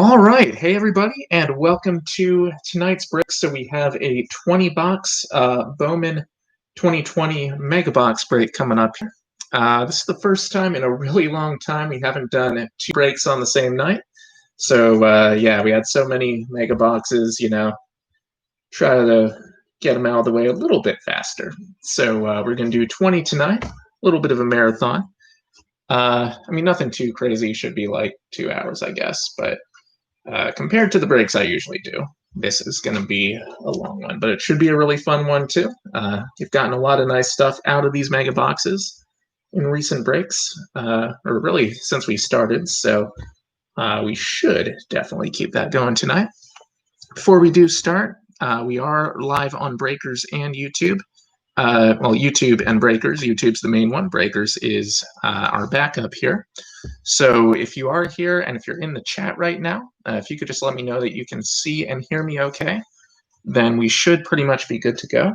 All right. Hey, everybody, and welcome to tonight's break. So we have a 20-box Bowman 2020 Mega Box break coming up here. This is the first time in a really long time we haven't done two breaks on the same night. So, yeah, we had so many Mega Boxes, try to get them out of the way a little bit faster. So we're going to do 20 tonight, a little bit of a marathon. I mean, nothing too crazy. Should be like 2 hours, I guess, but compared to the breaks I usually do, this is going to be a long one, but it should be a really fun one too. You've gotten a lot of nice stuff out of these mega boxes in recent breaks, or really since we started, so we should definitely keep that going tonight. Before we do start, we are live on Breakers and YouTube. Well, YouTube and Breakers. YouTube's the main one. Breakers is our backup here. So if you are here and if you're in the chat right now, if you could just let me know that you can see and hear me okay, then we should pretty much be good to go.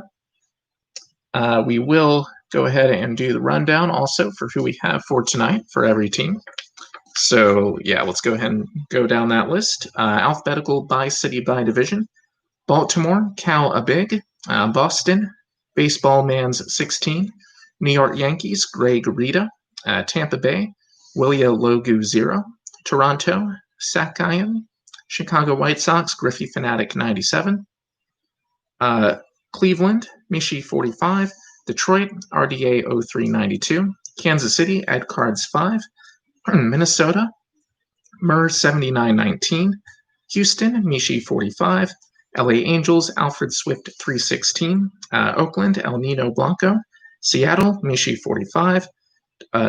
We will go ahead and do the rundown also for who we have for tonight for every team. So yeah, let's go ahead and go down that list. Alphabetical by city by division. Baltimore, Cal a Big, Boston, Baseball Man's 16, New York Yankees, Greg Rita, Tampa Bay, Willia Logu 0, Toronto, Sakayan, Chicago White Sox, Griffey Fanatic 97, Cleveland, Mishi 45, Detroit, RDA 0392, Kansas City, Ed Cards 5, Minnesota, Mur 7919, Houston, Mishi 45, LA Angels, Alfred Swift 316, Oakland, El Nino Blanco, Seattle, Mishi 45,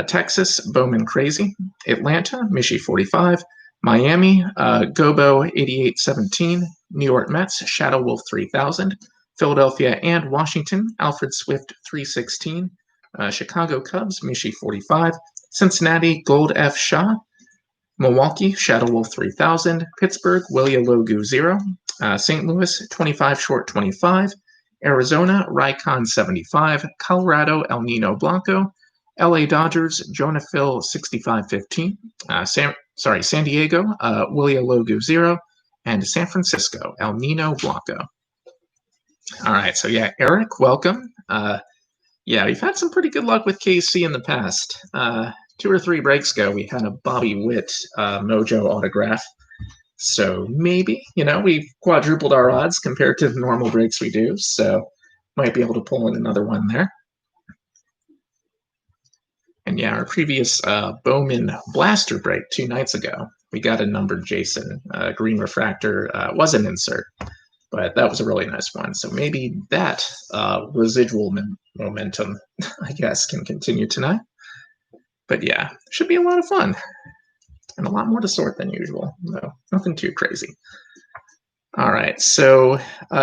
Texas, Bowman Crazy, Atlanta, Mishi 45, Miami, Gobo 8817, New York Mets, Shadow Wolf 3000, Philadelphia and Washington, Alfred Swift 316, Chicago Cubs, Mishi 45, Cincinnati, Gold F. Shaw, Milwaukee, Shadow Wolf 3000, Pittsburgh, Willia Logu 0, St. Louis, 25 Short 25, Arizona, Rycon 75, Colorado, El Nino Blanco, LA Dodgers, Jonah Phil 6515, San Diego, Willia Logu 0, and San Francisco, El Nino Blanco. All right, so yeah, Eric, welcome. Yeah, we've had some pretty good luck with KC in the past. 2 or 3 breaks ago, we had a Bobby Witt Mojo autograph. So maybe, we've quadrupled our odds compared to the normal breaks we do. So might be able to pull in another one there. And yeah, our previous Bowman Blaster break 2 nights ago, we got a numbered Jason. Green Refractor was an insert, but that was a really nice one. So maybe that residual momentum, I guess, can continue tonight. But yeah, should be a lot of fun. And a lot more to sort than usual, though nothing too crazy. All right, so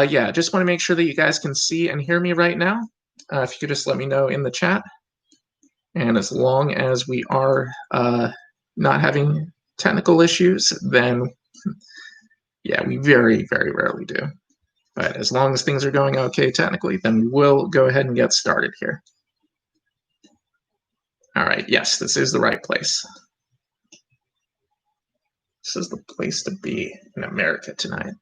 yeah, just want to make sure that you guys can see and hear me right now. If you could just let me know in the chat. And as long as we are not having technical issues, then yeah, we very, very rarely do. But as long as things are going okay technically, then we will go ahead and get started here. All right, yes, this is the right place. This is the place to be in America tonight.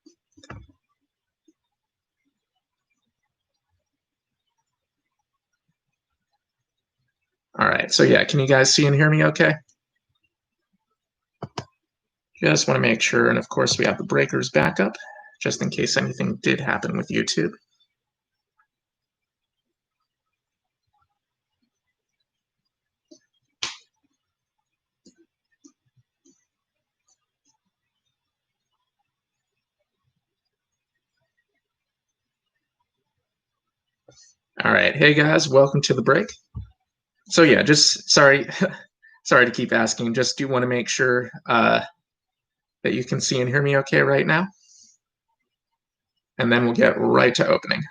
All right, so yeah, can you guys see and hear me okay? Just want to make sure, and of course we have the breakers backup, just in case anything did happen with YouTube. All right, hey guys, welcome to the break. So yeah, just sorry to keep asking, just do want to make sure that you can see and hear me okay right now. And then we'll get right to opening.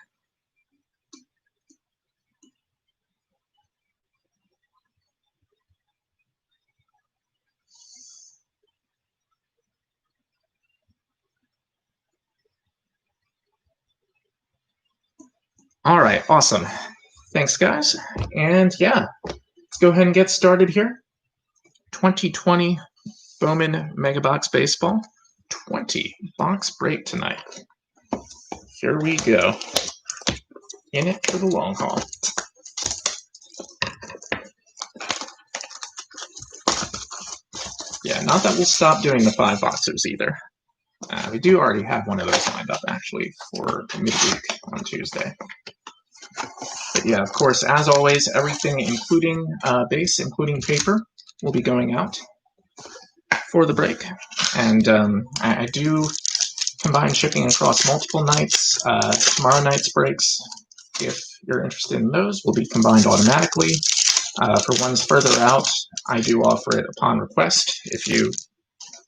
All right, awesome. Thanks, guys. And yeah, let's go ahead and get started here. 2020 Bowman Megabox Baseball, 20 box break tonight. Here we go. In it for the long haul. Yeah, not that we'll stop doing the 5-boxers either. We do already have one of those lined up, actually, for midweek on Tuesday. But yeah, of course, as always, everything, including base, including paper, will be going out for the break. And I do combine shipping across multiple nights. Tomorrow night's breaks, if you're interested in those, will be combined automatically. For ones further out, I do offer it upon request. If you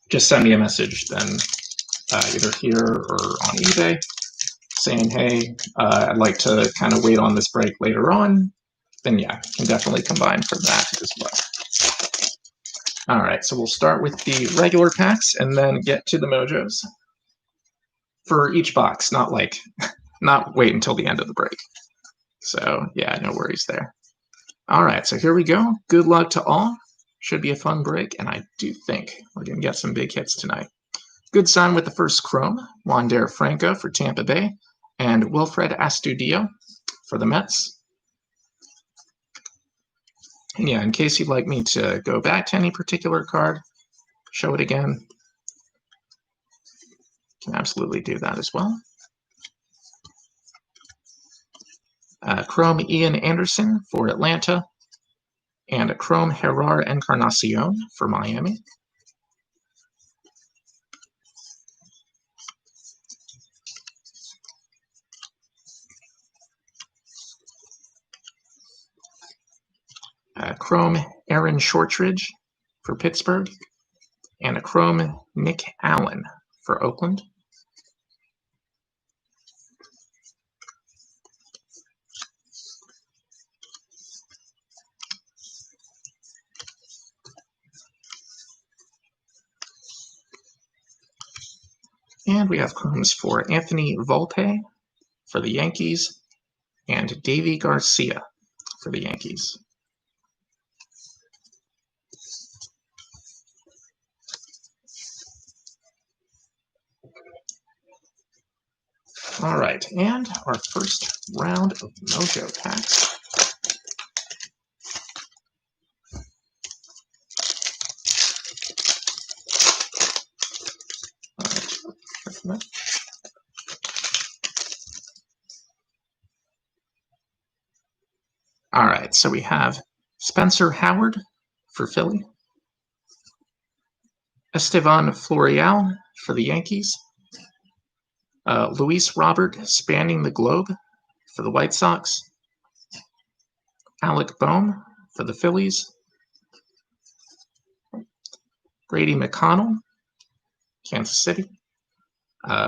just send me a message, then either here or on eBay, saying, hey, I'd like to kind of wait on this break later on, then yeah, can definitely combine for that as well. All right, so we'll start with the regular packs and then get to the Mojos for each box, not wait until the end of the break. So yeah, no worries there. All right, so here we go. Good luck to all. Should be a fun break, and I do think we're going to get some big hits tonight. Good sign with the first Chrome, Wander Franco for Tampa Bay, and Wilfred Astudillo for the Mets. And yeah, in case you'd like me to go back to any particular card, show it again, can absolutely do that as well. Chrome Ian Anderson for Atlanta, and a Chrome Gerard Encarnacion for Miami. Chrome Aaron Shortridge for Pittsburgh, and a Chrome Nick Allen for Oakland. And we have Chromes for Anthony Volpe for the Yankees, and Davy Garcia for the Yankees. All right, and our first round of Mojo packs. All right, so we have Spencer Howard for Philly, Estevan Florial for the Yankees, Luis Robert spanning the globe for the White Sox, Alec Bohm for the Phillies, Grady McConnell, Kansas City,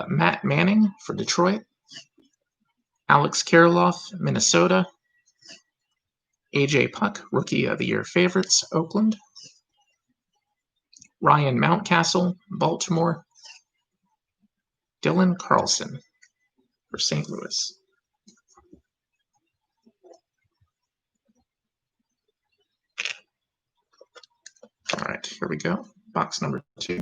Matt Manning for Detroit, Alex Kirilloff, Minnesota, AJ Puck, Rookie of the Year favorites, Oakland, Ryan Mountcastle, Baltimore, Dylan Carlson for St. Louis. All right, here we go. Box number 2.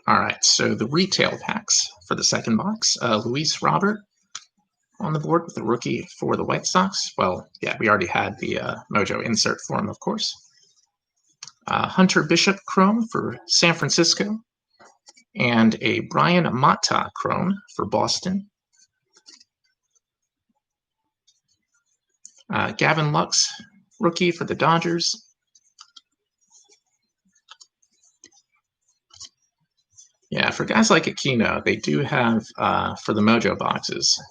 All right, so the retail packs for the second box. Luis Robert on the board with the rookie for the White Sox. Well, yeah, we already had the Mojo insert for him, of course. Hunter Bishop Chrome for San Francisco. and a Brian Mata chrome for Boston. Gavin Lux, rookie for the Dodgers. Yeah, for guys like Aquino, they do have, for the Mojo boxes,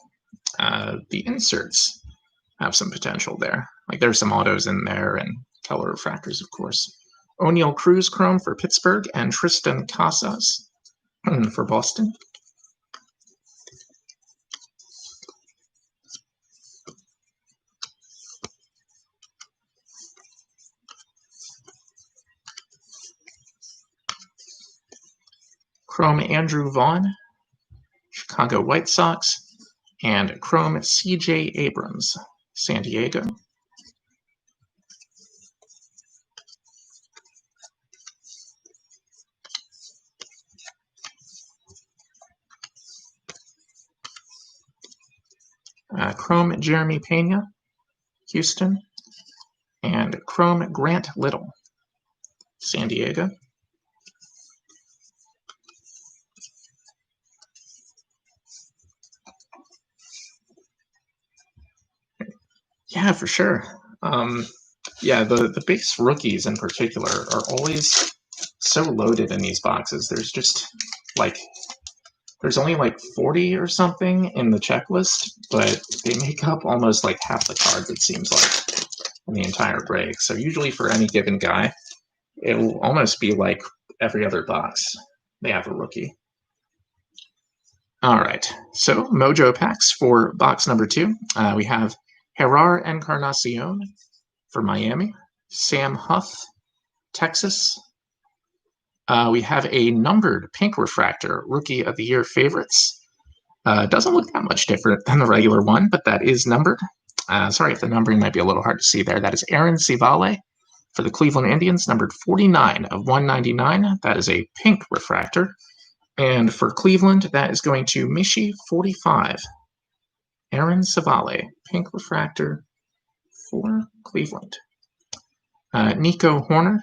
the inserts have some potential there. Like there's some autos in there and color refractors, of course. O'Neal Cruz chrome for Pittsburgh and Tristan Casas for Boston. Chrome Andrew Vaughn, Chicago White Sox, and Chrome C.J. Abrams, San Diego. Chrome Jeremy Pena, Houston, and Chrome Grant Little, San Diego. Yeah, for sure. Yeah, the base rookies in particular are always so loaded in these boxes. There's only like 40 or something in the checklist, but they make up almost like half the cards, it seems like, in the entire break. So usually for any given guy, it will almost be like every other box they have a rookie. All right, so Mojo packs for box number 2. We have Gerard Encarnacion for Miami, Sam Huff, Texas. We have a numbered pink refractor, Rookie of the Year favorites. Doesn't look that much different than the regular one, but that is numbered. Sorry if the numbering might be a little hard to see there. That is Aaron Civale for the Cleveland Indians, numbered 49 of 199. That is a pink refractor. And for Cleveland, that is going to Mishi 45. Aaron Civale, pink refractor for Cleveland. Nico Horner,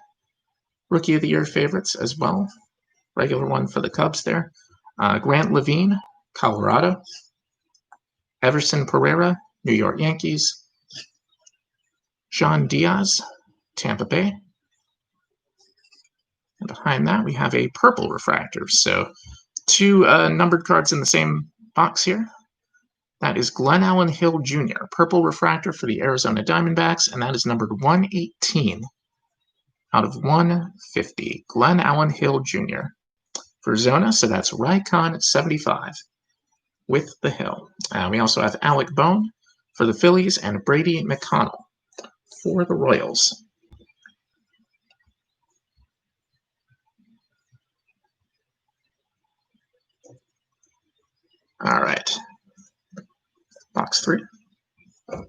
Rookie of the Year favorites as well. Regular one for the Cubs there. Grant Levine, Colorado. Everson Pereira, New York Yankees. Jean Diaz, Tampa Bay. And behind that, we have a purple refractor. So 2 numbered cards in the same box here. That is Glenn Allen Hill Jr., purple refractor for the Arizona Diamondbacks, and that is numbered 118 out of 150. Glenn Allen Hill Jr. for Zona, so that's Rycon 75 with the Hill. We also have Alec Bohm for the Phillies and Brady McConnell for the Royals. All right. Box 3. All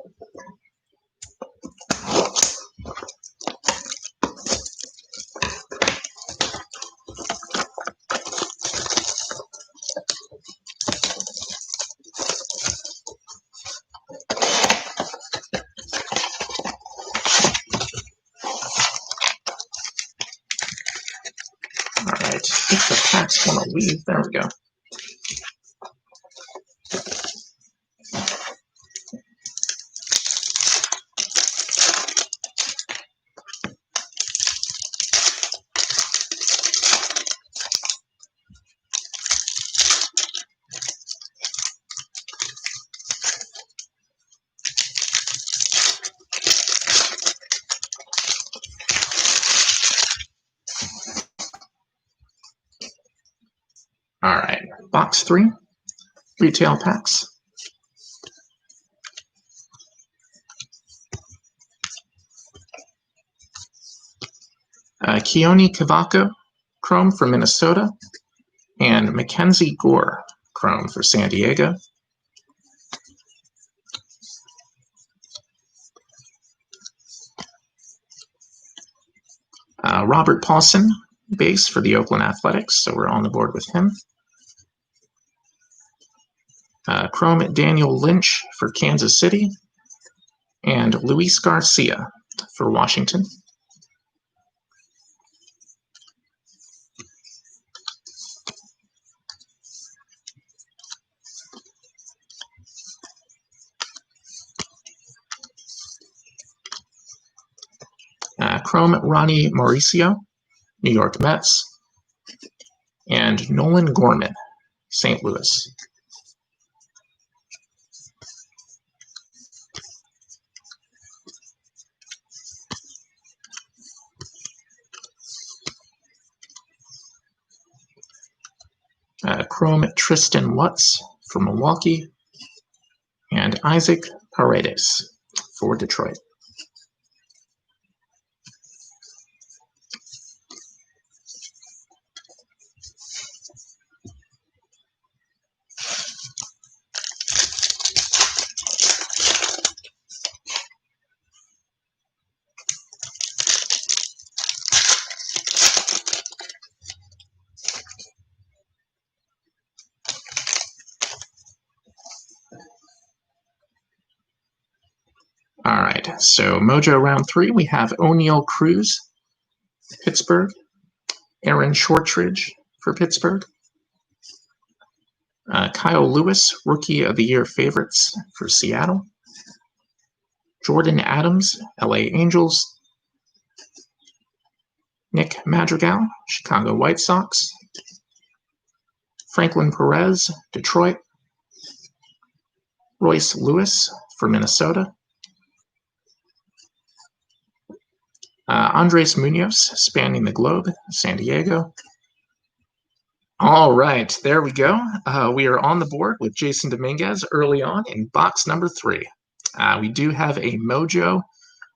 right. If the packs want to leave, there we go. All right, box 3, retail packs. Keone Cavaco, chrome for Minnesota, and Mackenzie Gore, chrome for San Diego. Robert Paulson, base for the Oakland Athletics, so we're on the board with him. Chrome Daniel Lynch for Kansas City, and Luis Garcia for Washington. Chrome Ronnie Mauricio, New York Mets, and Nolan Gorman, St. Louis. Chrome Tristan Lutz for Milwaukee, and Isaac Paredes for Detroit. All right, so Mojo round 3, we have O'Neal Cruz, Pittsburgh, Aaron Shortridge for Pittsburgh, Kyle Lewis, Rookie of the Year favorites for Seattle, Jordan Adams, LA Angels, Nick Madrigal, Chicago White Sox, Franklin Perez, Detroit, Royce Lewis for Minnesota, Andres Munoz, spanning the globe, San Diego. All right, there we go. We are on the board with Jason Dominguez early on in box number 3. We do have a Mojo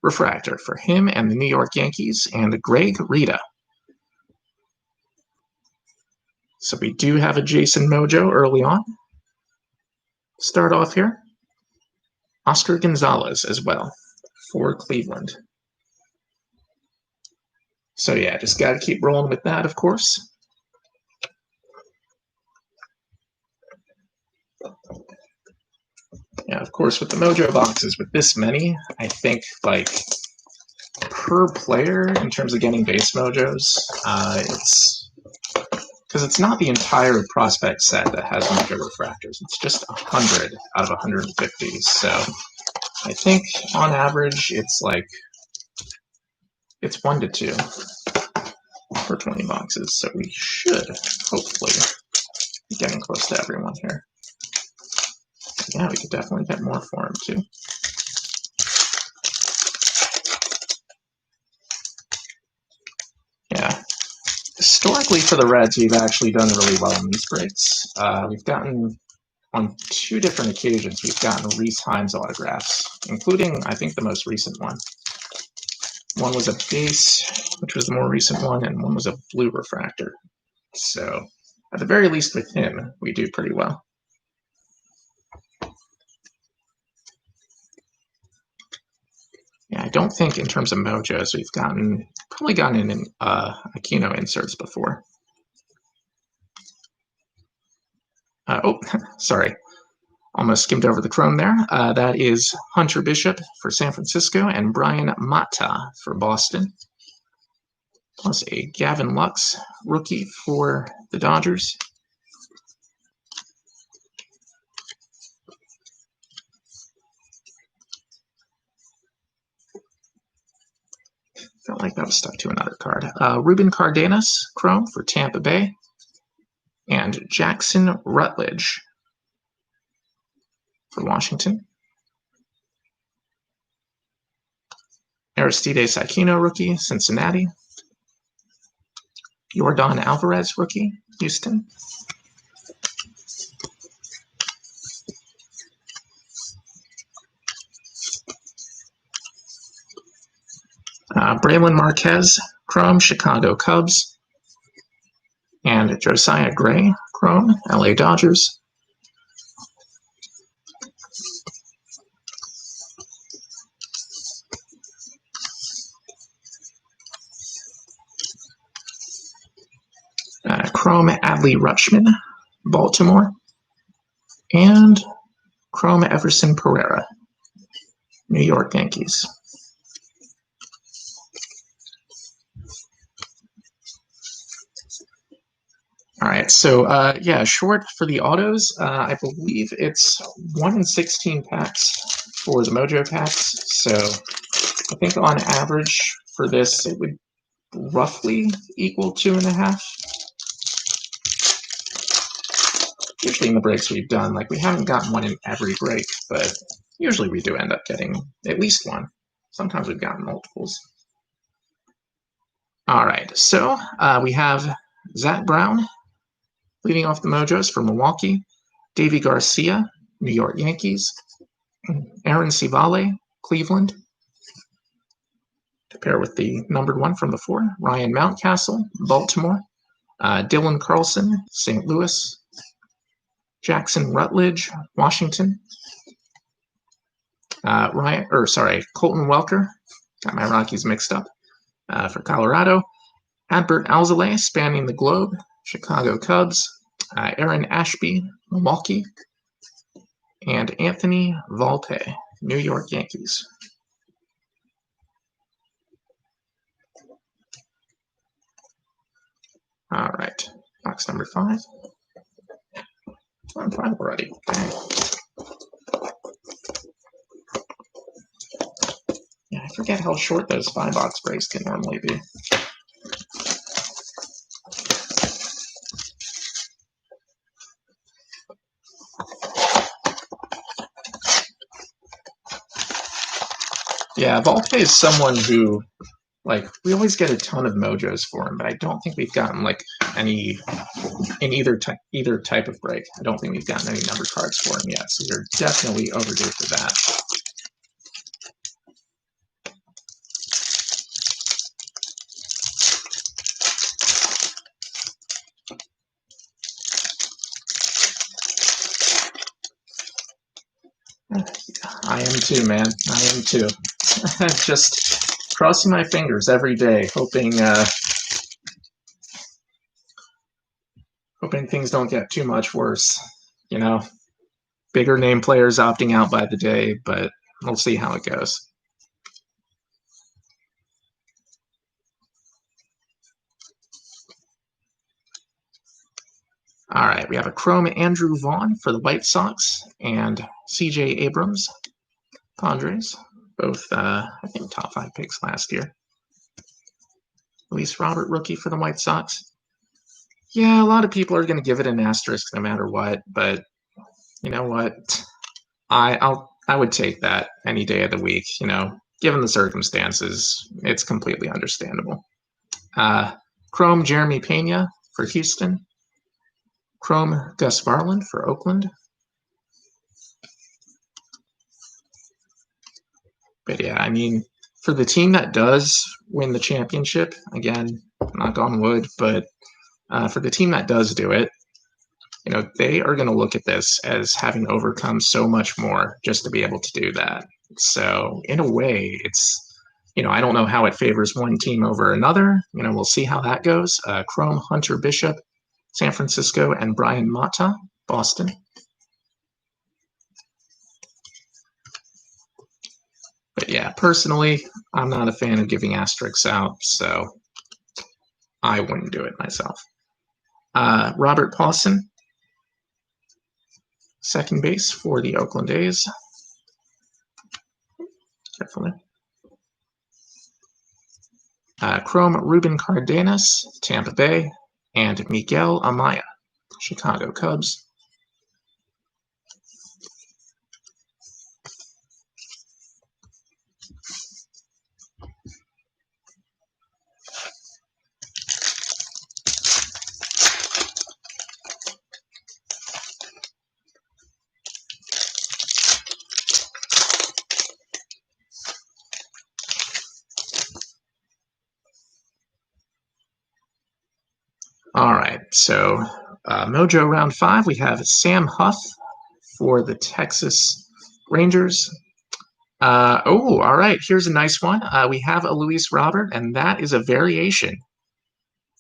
refractor for him and the New York Yankees and Greg Rita. So we do have a Jason Mojo early on. Start off here. Oscar Gonzalez as well for Cleveland. So yeah, just got to keep rolling with that, of course. Yeah, of course, with the Mojo boxes, with this many, I think, like, per player, in terms of getting base Mojos, it's... because it's not the entire prospect set that has Mojo refractors. It's just 100 out of 150. So I think, on average, it's like... it's 1 to 2 for 20 boxes. So we should, hopefully, be getting close to everyone here. Yeah, we could definitely get more for him, too. Yeah. Historically, for the Reds, we've actually done really well in these breaks. We've gotten, on 2 different occasions, we've gotten Rhys Himes autographs, including, I think, the most recent one. One was a base, which was the more recent one, and one was a blue refractor. So, at the very least with him, we do pretty well. Yeah, I don't think in terms of Mojos we've probably gotten in Aquino inserts before. Oh, sorry. Almost skimmed over the Chrome there. That is Hunter Bishop for San Francisco and Brian Mata for Boston. Plus a Gavin Lux rookie for the Dodgers. Felt like that was stuck to another card. Ruben Cardenas, Chrome for Tampa Bay. And Jackson Rutledge for Washington. Aristides Aquino, rookie, Cincinnati. Yordan Alvarez, rookie, Houston. Braylon Marquez, Chrome, Chicago Cubs. And Josiah Gray, Chrome, LA Dodgers. Chrome Adley Rutschman, Baltimore. And Chrome Everson Pereira, New York Yankees. All right, so yeah, short for the autos. I believe it's 1 in 16 packs for the Mojo packs. So I think on average for this, it would roughly equal 2.5. Usually in the breaks we've done, like we haven't gotten one in every break, but usually we do end up getting at least one. Sometimes we've gotten multiples. All right, so we have Zach Brown leading off the Mojos for Milwaukee, Davy Garcia, New York Yankees, Aaron Civale, Cleveland, to pair with the numbered one from before, Ryan Mountcastle, Baltimore, Dylan Carlson, St. Louis, Jackson Rutledge, Washington, Colton Welker, got my Rockies mixed up, for Colorado, Adbert Alzolay, spanning the globe, Chicago Cubs, Aaron Ashby, Milwaukee, and Anthony Volpe, New York Yankees. All right, box number 5. I'm 5 already. Dang. Yeah, I forget how short those 5-box breaks can normally be. Yeah, Volpe is someone who, like, we always get a ton of mojos for him, but I don't think we've gotten, like, any in either type of break. I don't think we've gotten any number cards for him yet, so you're definitely overdue for that. I am too, man. I am too. Just crossing my fingers every day, hoping things don't get too much worse. You know, bigger name players opting out by the day, but we'll see how it goes. All right, we have a chrome Andrew Vaughn for the White Sox and C.J. Abrams, Padres, both I think top 5 picks last year. Luis Robert rookie for the White Sox. Yeah, a lot of people are going to give it an asterisk no matter what, but you know what? I would take that any day of the week. You know, given the circumstances, it's completely understandable. Chrome Jeremy Pena for Houston. Chrome Gus Varland for Oakland. But yeah, I mean, for the team that does win the championship, again, knock on wood, but for the team that does do it, you know, they are going to look at this as having overcome so much more just to be able to do that. So in a way, it's, you know, I don't know how it favors one team over another. You know, we'll see how that goes. Chrome Hunter Bishop, San Francisco, and Brian Mata, Boston. But yeah, personally, I'm not a fan of giving asterisks out, so I wouldn't do it myself. Robert Pawson, second base for the Oakland A's. Carefully. Chrome Ruben Cardenas, Tampa Bay, and Miguel Amaya, Chicago Cubs. All right, so Mojo round 5, we have Sam Huff for the Texas Rangers. All right, here's a nice one. We have a Luis Robert, and that is a variation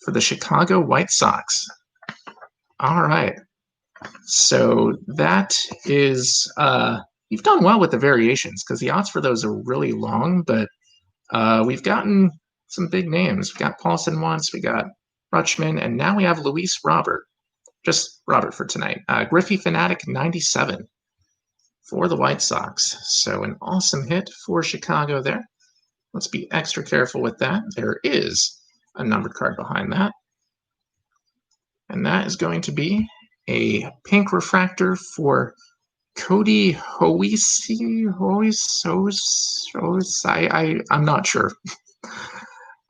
for the Chicago White Sox. All right, so that is, you've done well with the variations because the odds for those are really long, but we've gotten some big names. We got Paulson once, we got Rutschman, and now we have Luis Robert. Just Robert for tonight. Griffey Fanatic 97 for the White Sox. So an awesome hit for Chicago there. let's be extra careful with that. There is a numbered card behind that. And that is going to be a pink refractor for Cody Hoisi. I'm not sure.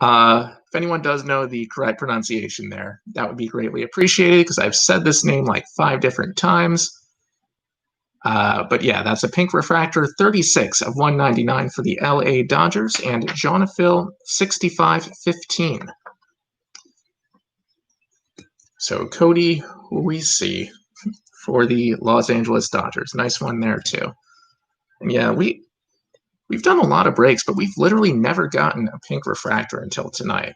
If anyone does know the correct pronunciation there, that would be greatly appreciated because I've said this name like 5 different times. But yeah, that's a pink refractor, 36 of 199 for the LA Dodgers, and Jonafil 65-15. So Cody Huisi for the Los Angeles Dodgers. Nice one there too. And yeah, we've done a lot of breaks, but we've literally never gotten a pink refractor until tonight.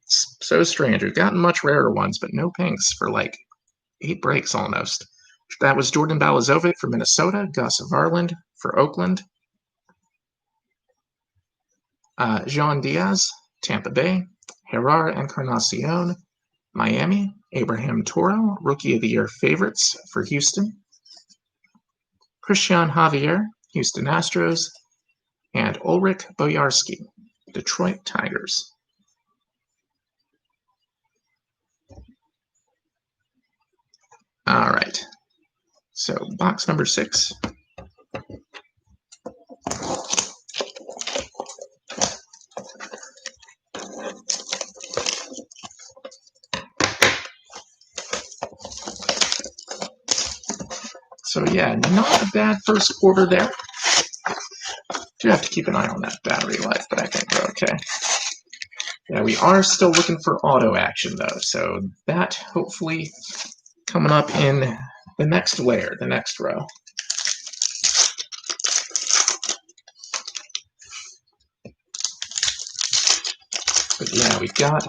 It's so strange. We've gotten much rarer ones, but no pinks for like 8 breaks almost. That was Jordan Balazovic for Minnesota, Gus Varland for Oakland, Jean Diaz, Tampa Bay, Gerard Encarnacion, Miami, Abraham Toro, Rookie of the Year favorites for Houston, Christian Javier, Houston Astros, and Ulrich Bojarski, Detroit Tigers. All right, so box number 6. So yeah, not a bad first quarter there. Do have to keep an eye on that battery life, but I think we're okay. Yeah, we are still looking for auto action though, so that hopefully coming up in the next layer, the next row. But yeah, we got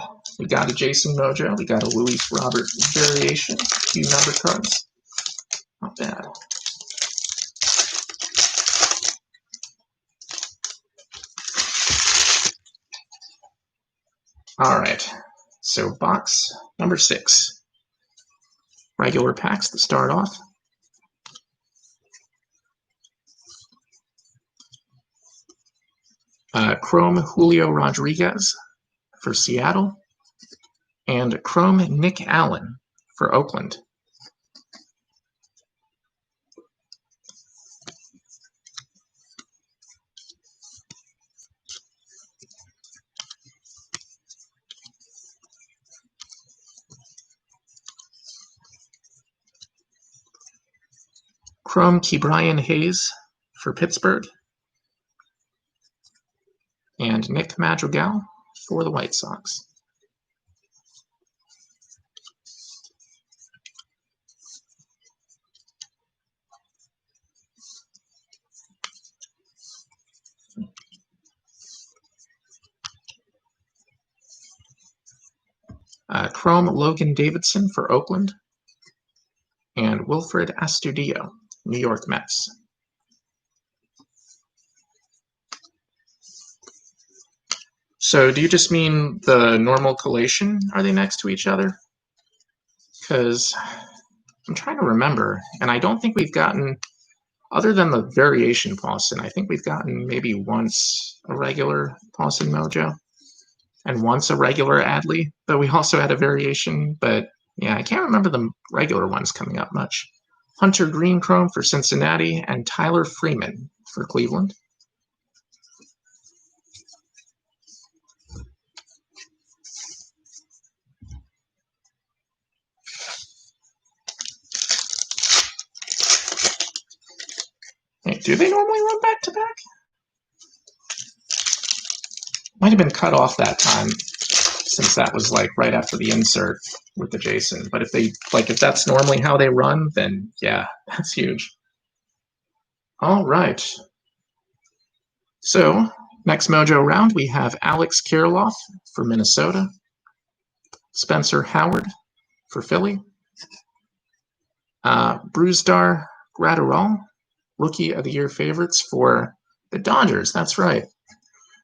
a Jason Mojo, we got a Luis Robert variation, a few number cards. Not bad. All right, so box number 6. Regular packs to start off. Chrome Julio Rodriguez for Seattle, and Chrome Nick Allen for Oakland. Chrome Ke'Bryan Hayes for Pittsburgh, and Nick Madrigal for the White Sox. Chrome Logan Davidson for Oakland, and Wilfred Astudillo, New York Mets. So do you just mean the normal collation? Are they next to each other? Because I'm trying to remember, and I don't think we've gotten, other than the variation Paulson, I think we've gotten maybe once a regular Paulson Mojo and once a regular Adley, but we also had a variation, but yeah, I can't remember the regular ones coming up much. Hunter Green Chrome for Cincinnati, and Tyler Freeman for Cleveland. Hey, do they normally run back to back? Might have been cut off that time, since that was like right after the insert with the Jason. But if that's normally how they run, then yeah, that's huge. All right. So next Mojo round, we have Alex Kirilloff for Minnesota, Spencer Howard for Philly, Brusdar Graterol, Rookie of the Year favorites for the Dodgers. That's right.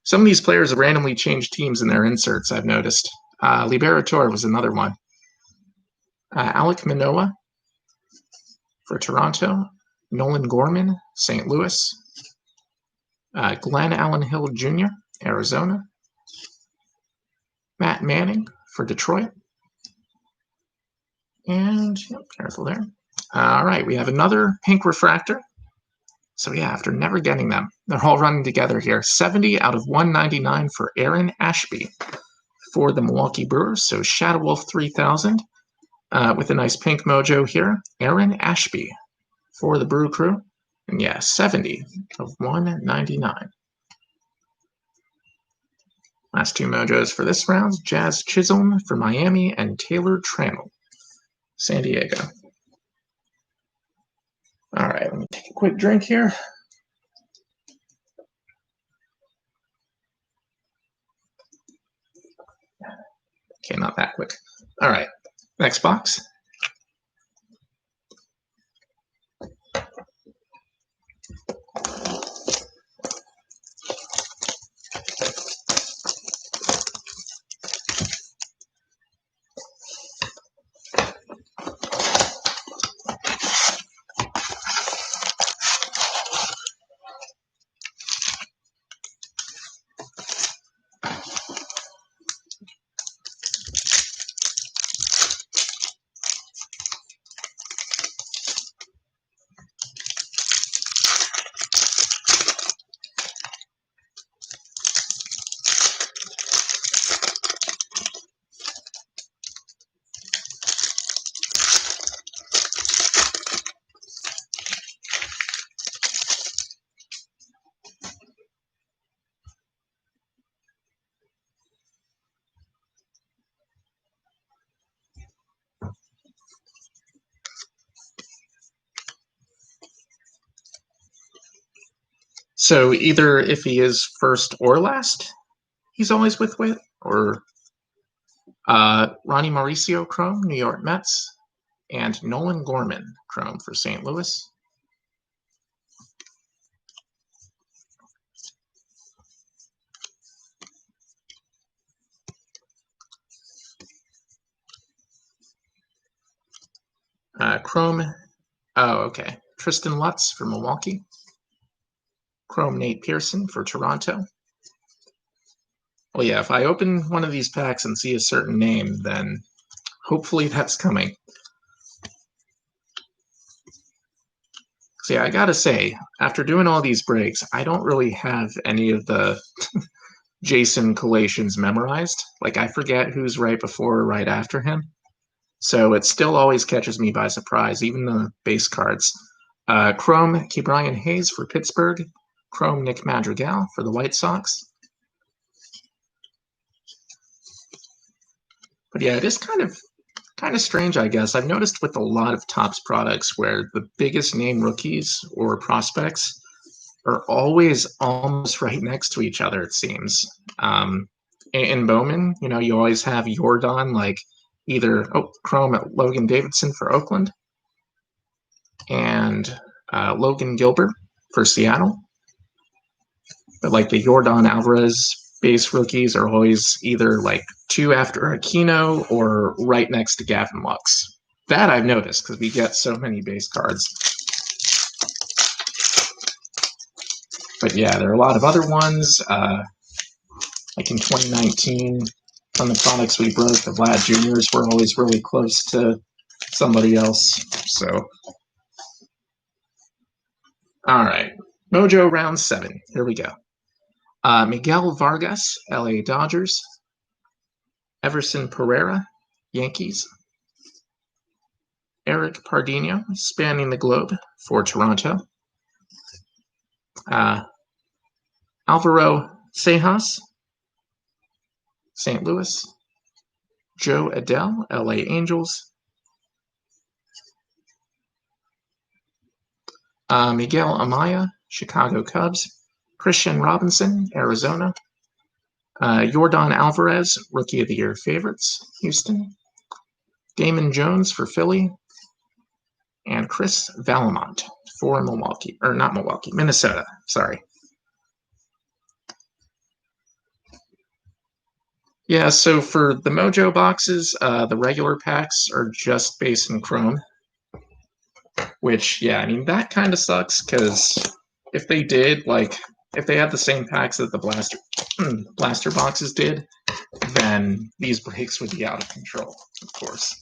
Some of these players have randomly changed teams in their inserts, I've noticed. Liberator was another one. Alek Manoah for Toronto, Nolan Gorman, St. Louis, Glenn Allen Hill Jr. Arizona. Matt Manning for Detroit. And careful there. All right, we have another pink refractor. So yeah, after never getting them, they're all running together here. 70 out of 199 for Aaron Ashby for the Milwaukee Brewers. So Shadow Wolf 3000 with a nice pink mojo here. Aaron Ashby for the Brew Crew. And yeah, 70 of 199. Last two mojos for this round, Jazz Chisholm for Miami and Taylor Trammell, San Diego. All right, let me take a quick drink here. Okay, not that quick. All right, next box. So either if he is first or last, he's always with Witt, or Ronnie Mauricio Chrome, New York Mets, and Nolan Gorman Chrome for St. Louis. Chrome, oh, okay. Tristan Lutz for Milwaukee. Chrome Nate Pearson for Toronto. Well, yeah, if I open one of these packs and see a certain name, then hopefully that's coming. So yeah, I gotta say, after doing all these breaks, I don't really have any of the Jason collations memorized. Like, I forget who's right before or right after him. So it still always catches me by surprise, even the base cards. Chrome Ke'Bryan Hayes for Pittsburgh. Chrome Nick Madrigal for the White Sox. But yeah, it is kind of strange, I guess. I've noticed with a lot of Topps products where the biggest name rookies or prospects are always almost right next to each other, it seems. In Bowman, you always have Jordan, like either Chrome at Logan Davidson for Oakland and Logan Gilbert for Seattle. But like the Jordan Alvarez base rookies are always either like two after Aquino or right next to Gavin Lux. That I've noticed because we get so many base cards. But yeah, there are a lot of other ones. Like in 2019, on the products we broke, the Vlad Juniors were always really close to somebody else. So, all right, Mojo round 7. Here we go. Miguel Vargas, LA Dodgers. Everson Pereira, Yankees. Eric Pardinho, spanning the globe for Toronto. Alvaro Sejas, St. Louis. Joe Adell, LA Angels. Miguel Amaya, Chicago Cubs. Christian Robinson, Arizona. Jordan Alvarez, Rookie of the Year favorites, Houston. Damon Jones for Philly. And Chris Valamont for Milwaukee, or not Milwaukee, Minnesota, sorry. Yeah, so for the Mojo boxes, the regular packs are just base and Chrome. Which, yeah, I mean, that kind of sucks, because if they did, like, if they had the same packs that the blaster boxes did, then these breaks would be out of control, of course.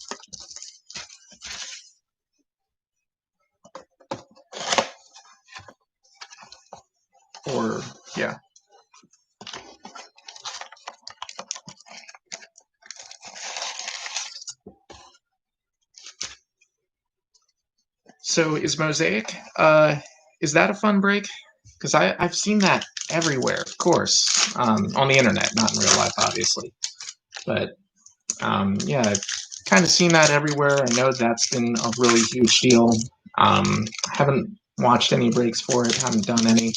Or, yeah. So is Mosaic, is that a fun break? Because I've seen that everywhere, of course, on the internet, not in real life, obviously. But yeah, I've kind of seen that everywhere. I know that's been a really huge deal. Haven't watched any breaks for it, haven't done any.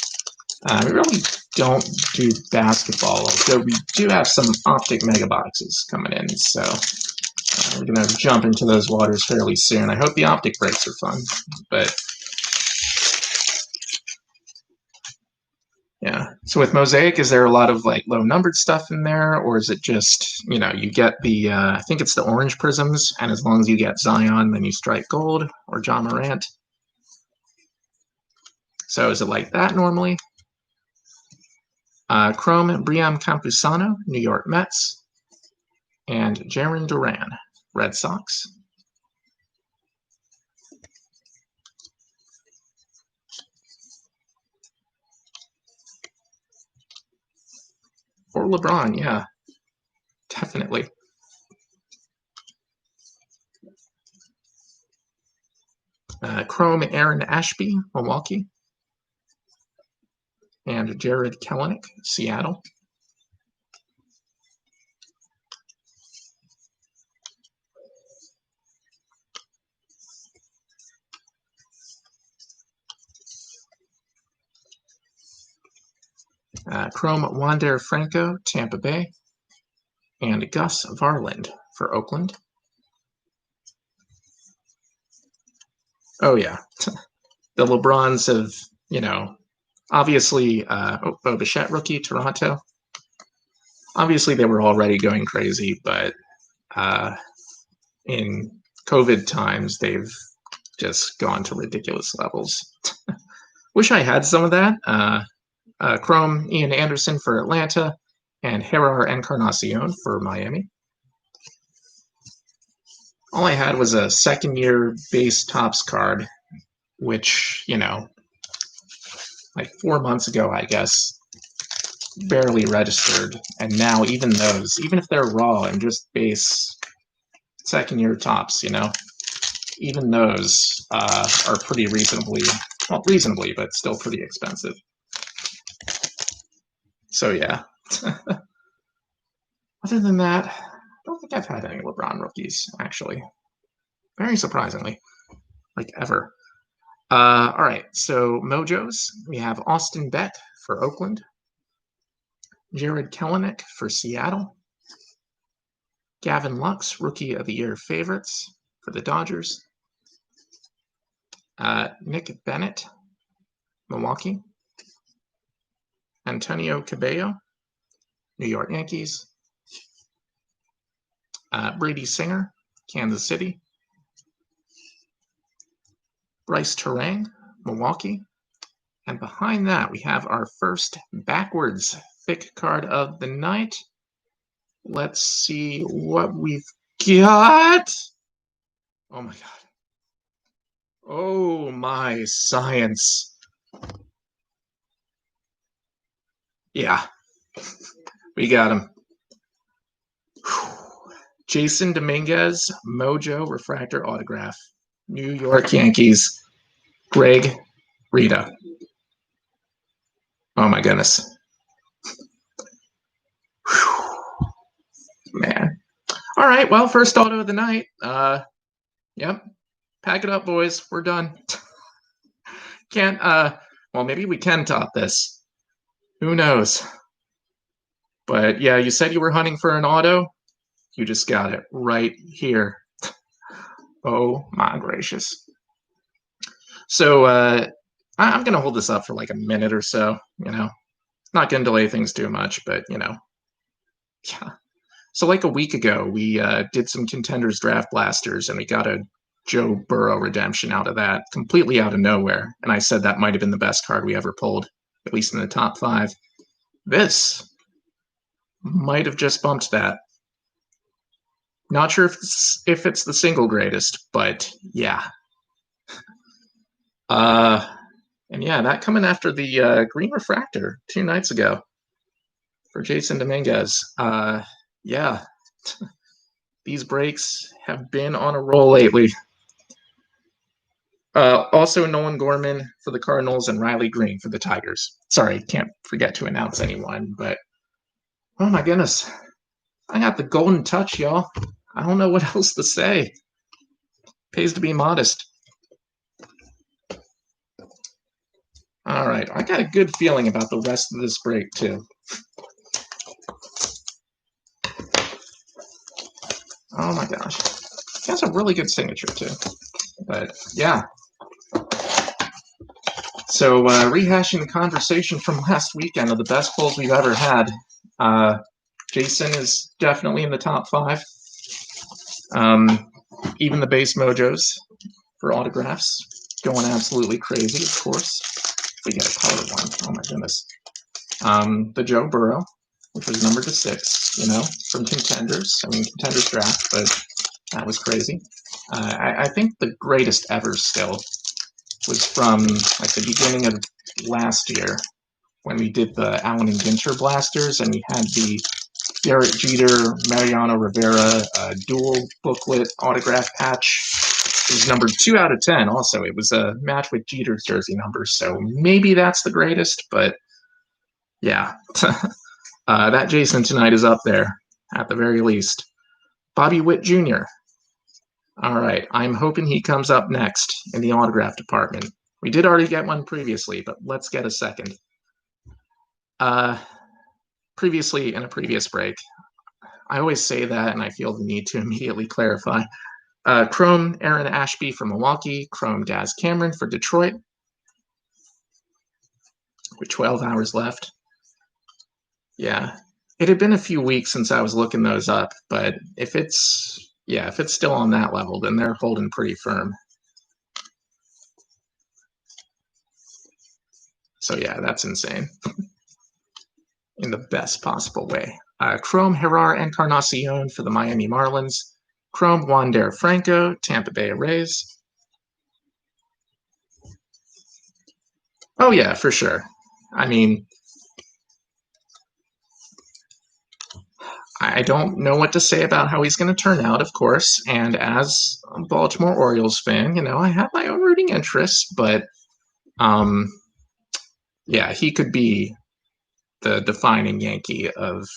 We really don't do basketball, so we do have some optic mega boxes coming in, so we're going to jump into those waters fairly soon. I hope the optic breaks are fun, but yeah. So with Mosaic, is there a lot of like low numbered stuff in there, or is it just, you know, you get the I think it's the orange prisms, and as long as you get Zion, then you strike gold or John Morant. So is it like that normally? Chrome Briam Campusano, New York Mets, and Jaron Duran, Red Sox. Or LeBron, yeah, definitely. Chrome Aaron Ashby, Milwaukee, and Jared Kelenic, Seattle. Chrome Wander Franco, Tampa Bay, and Gus Varland for Oakland. Oh, yeah. The LeBrons have, you know, obviously, Bo Bichette rookie, Toronto. Obviously, they were already going crazy, but in COVID times, they've just gone to ridiculous levels. Wish I had some of that. Chrome Ian Anderson for Atlanta, and Gerard Encarnacion for Miami. All I had was a second-year base Topps card, which, you know, like 4 months ago, I guess, barely registered. And now even those, even if they're raw and just base second-year Topps, you know, even those are pretty reasonably, well, reasonably, but still pretty expensive. So, yeah. Other than that, I don't think I've had any LeBron rookies, actually. Very surprisingly. Like, ever. All right, so Mojos. We have Austin Beck for Oakland. Jared Kelenic for Seattle. Gavin Lux, Rookie of the Year favorites for the Dodgers. Nick Bennett, Milwaukee. Antonio Cabello, New York Yankees. Brady Singer, Kansas City. Bryce Terang, Milwaukee. And behind that, we have our first backwards thick card of the night. Let's see what we've got. Oh my God. Oh my science. Yeah, we got him. Jason Dominguez, Mojo Refractor Autograph, New York Yankees, Greg Rita. Oh my goodness. Man. All right, well, first auto of the night. Yep. Pack it up, boys. We're done. Can't, well, maybe we can top this. Who knows? But yeah, you said you were hunting for an auto. You just got it right here. Oh my gracious. So I'm going to hold this up for like a minute or so, you know. Not going to delay things too much, but, you know. Yeah. So like a week ago, we did some Contenders Draft Blasters, and we got a Joe Burrow redemption out of that, completely out of nowhere. And I said that might have been the best card we ever pulled. at least in the top 5. This might have just bumped that. Not sure if it's the single greatest, but yeah. And yeah, that coming after the Green Refractor 2 nights ago for Jason Dominguez. Yeah, these breaks have been on a roll lately. Also, Nolan Gorman for the Cardinals and Riley Green for the Tigers. Sorry, can't forget to announce anyone, but oh my goodness. I got the golden touch, y'all. I don't know what else to say. Pays to be modest. All right, I got a good feeling about the rest of this break, too. Oh my gosh. He has a really good signature, too. But yeah. So, rehashing the conversation from last weekend of the best pulls we've ever had, Jason is definitely in the top 5. Even the base mojos for autographs going absolutely crazy, of course. We get a color one. Oh my goodness. The Joe Burrow, which was numbered to 6, from Contenders. I mean, Contenders draft, but that was crazy. I think the greatest ever still was from like the beginning of last year when we did the Allen and Ginter blasters, and we had the Derek Jeter, Mariano Rivera dual booklet autograph patch. It was numbered 2 out of 10 also. It was a match with Jeter's jersey numbers, so maybe that's the greatest, but yeah. That Jason tonight is up there, at the very least. Bobby Witt Jr. All right, I'm hoping he comes up next in the autograph department. We did already get one previously, but let's get a second. Previously, in a previous break, I always say that, and I feel the need to immediately clarify. Chrome Aaron Ashby for Milwaukee, Chrome Daz Cameron for Detroit, with 12 hours left. Yeah, it had been a few weeks since I was looking those up, but if it's still on that level, then they're holding pretty firm. So yeah, that's insane. In the best possible way. Chrome Gerard Encarnacion for the Miami Marlins, Chrome Wander Franco, Tampa Bay Rays. Oh yeah, for sure. I mean, I don't know what to say about how he's going to turn out, of course. And as a Baltimore Orioles fan, I have my own rooting interests, but yeah, he could be the defining Yankee of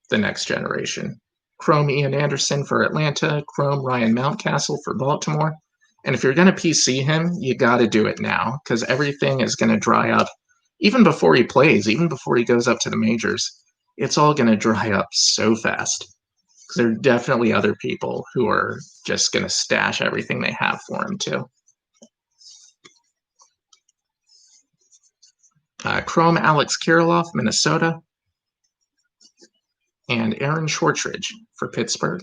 the next generation. Chrome Ian Anderson for Atlanta, Chrome Ryan Mountcastle for Baltimore. And if you're going to PC him, you got to do it now because everything is going to dry up even before he plays, even before he goes up to the majors. It's all going to dry up so fast because there are definitely other people who are just going to stash everything they have for him too. Chrome Alex Kirilloff, Minnesota, and Aaron Shortridge for Pittsburgh.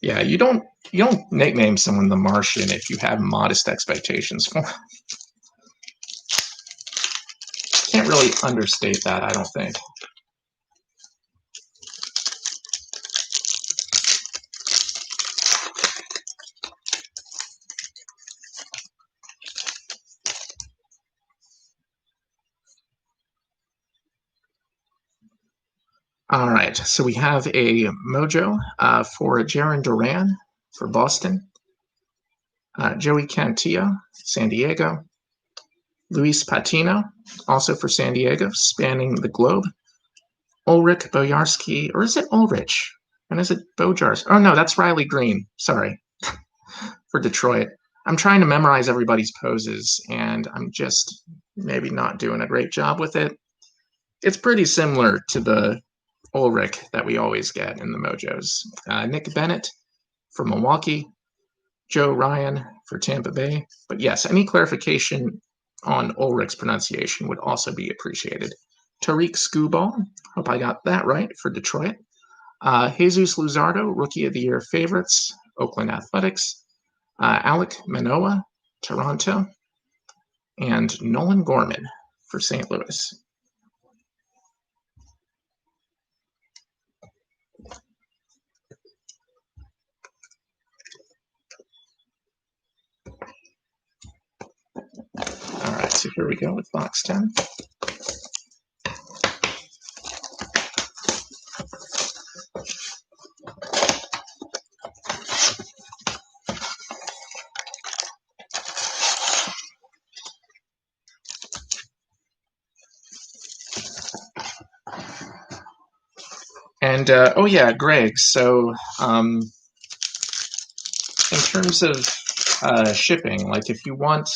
Yeah, you don't nickname someone the Martian if you have modest expectations for him. Can't really understate that, I don't think. All right, so we have a mojo for Jarren Duran for Boston, Joey Cantillo, San Diego, Luis Patino, also for San Diego, spanning the globe, Ulrich Bojarski, or is it Ulrich? And is it Bojarski? Oh, no, that's Riley Green. Sorry. For Detroit. I'm trying to memorize everybody's poses, and I'm just maybe not doing a great job with it. It's pretty similar to the Ulrich that we always get in the mojos. Nick Bennett for Milwaukee, Joe Ryan for Tampa Bay. But yes, any clarification on Ulrich's pronunciation would also be appreciated. Tariq Skubal, hope I got that right, for Detroit. Jesus Luzardo, Rookie of the Year favorites, Oakland Athletics. Alec Manoah, Toronto. And Nolan Gorman for St. Louis. All right, so here we go with box 10. And, oh yeah, Greg, so in terms of shipping, like if you want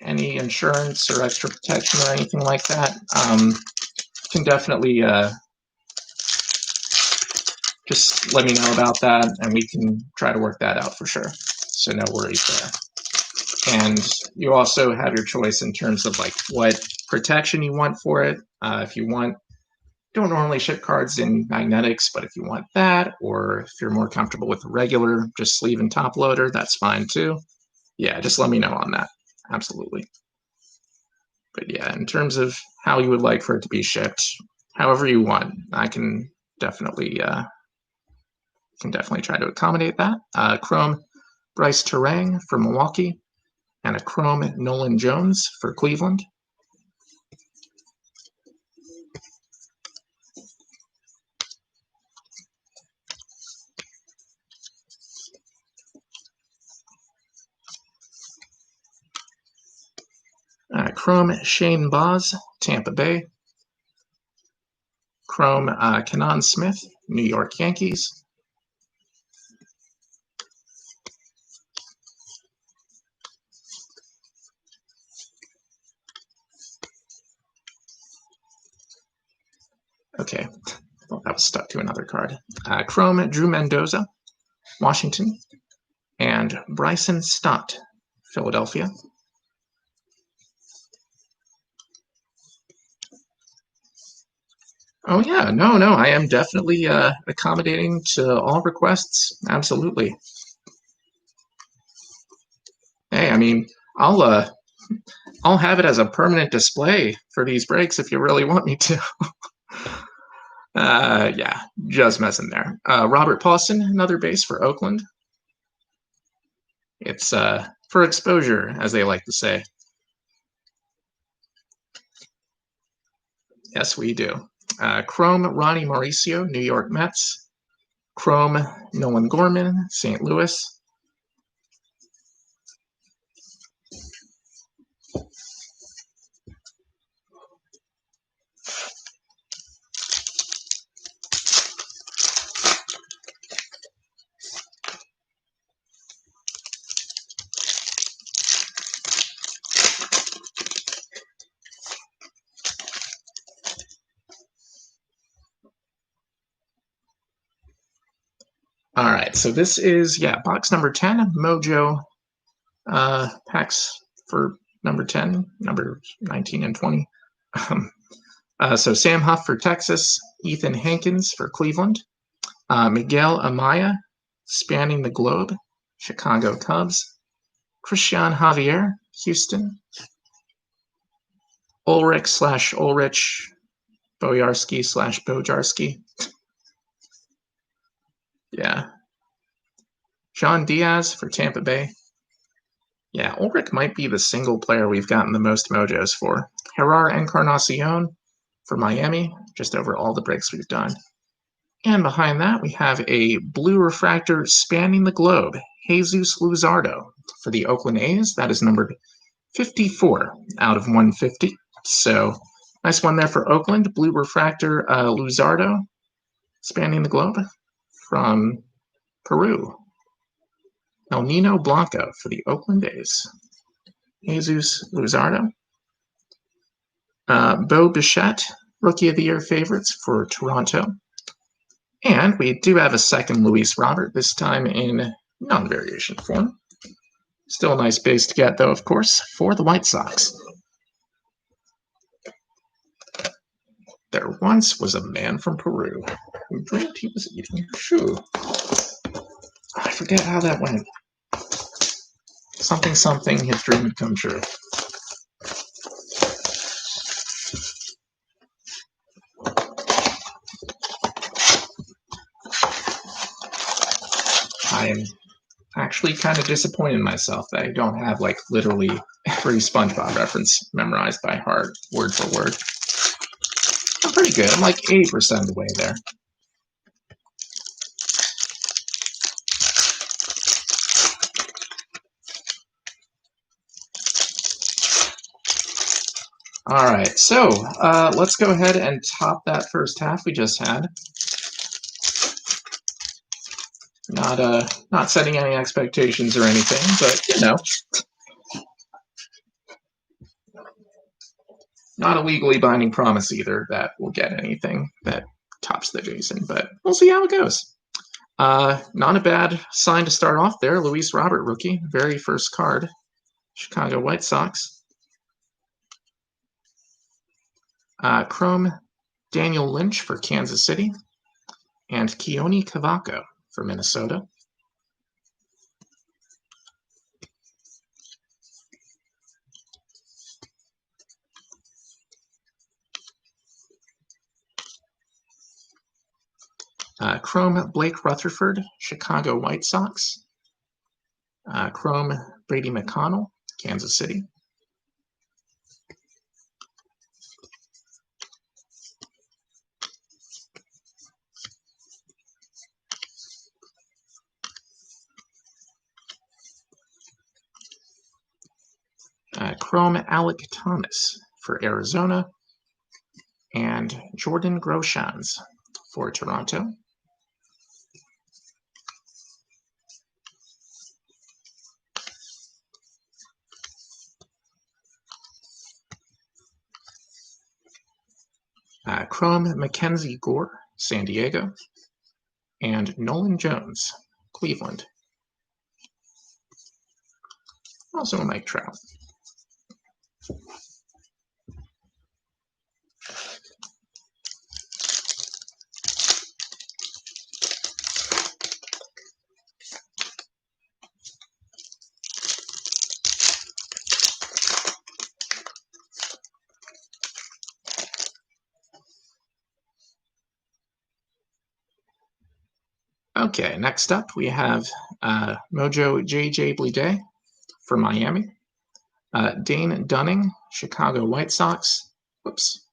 any insurance or extra protection or anything like that, you can definitely just let me know about that, and we can try to work that out for sure. So no worries there. And you also have your choice in terms of like what protection you want for it. If you want, don't normally ship cards in magnetics, but if you want that, or if you're more comfortable with regular, just sleeve and top loader, that's fine too. Yeah, just let me know on that. Absolutely. But yeah, in terms of how you would like for it to be shipped, however you want, I can definitely try to accommodate that. Chrome Bryce Terang for Milwaukee, and a Chrome Nolan Jones for Cleveland. Chrome Shane Boz, Tampa Bay. Chrome Kenan Smith, New York Yankees. Okay, well, that was stuck to another card. Chrome Drew Mendoza, Washington. And Bryson Stott, Philadelphia. Oh yeah, no, I am definitely accommodating to all requests. Absolutely. Hey, I mean, I'll have it as a permanent display for these breaks if you really want me to. Yeah, just messing there. Robert Paulson, another base for Oakland. It's for exposure, as they like to say. Yes, we do. Chrome Ronnie Mauricio, New York Mets. Chrome Nolan Gorman, St. Louis. All right, so this is, box number 10, Mojo packs for number 10, number 19 and 20. So Sam Huff for Texas, Ethan Hankins for Cleveland, Miguel Amaya, spanning the globe, Chicago Cubs, Christian Javier, Houston, Ulrich/Ulrich, Bojarski/Bojarski. Yeah. Sean Diaz for Tampa Bay. Yeah, Ulrich might be the single player we've gotten the most mojos for. Gerard Encarnacion for Miami, just over all the breaks we've done. And behind that, we have a blue refractor spanning the globe, Jesus Luzardo for the Oakland A's. That is numbered 54 out of 150. So nice one there for Oakland. Blue refractor Luzardo spanning the globe from Peru. El Nino Blanco for the Oakland A's. Jesus Luzardo. Bo Bichette, Rookie of the Year favorites for Toronto. And we do have a second Luis Robert, this time in non-variation form. Still a nice base to get, though, of course, for the White Sox. There once was a man from Peru. who dreamed he was eating a shoe. I forget how that went. Something, something, his dream had come true. I am actually kind of disappointed in myself that I don't have, like, literally every SpongeBob reference memorized by heart, word for word. I'm pretty good. I'm like 80% of the way there. All right, so let's go ahead and top that first half we just had. Not setting any expectations or anything, but you know, not a legally binding promise either that we'll get anything that tops the Jason, but we'll see how it goes. Not a bad sign to start off there. Luis Robert rookie, very first card, Chicago White Sox. Chrome Daniel Lynch for Kansas City, and Keone Cavaco for Minnesota. Chrome Blake Rutherford, Chicago White Sox. Chrome Brady McConnell, Kansas City. Chrome Alec Thomas for Arizona, and Jordan Groshans for Toronto. Chrome Mackenzie Gore, San Diego, and Nolan Jones, Cleveland. Also a Mike Trout. Okay, next up we have Mojo J.J. Bleday for Miami. Dane Dunning, Chicago White Sox. Whoops.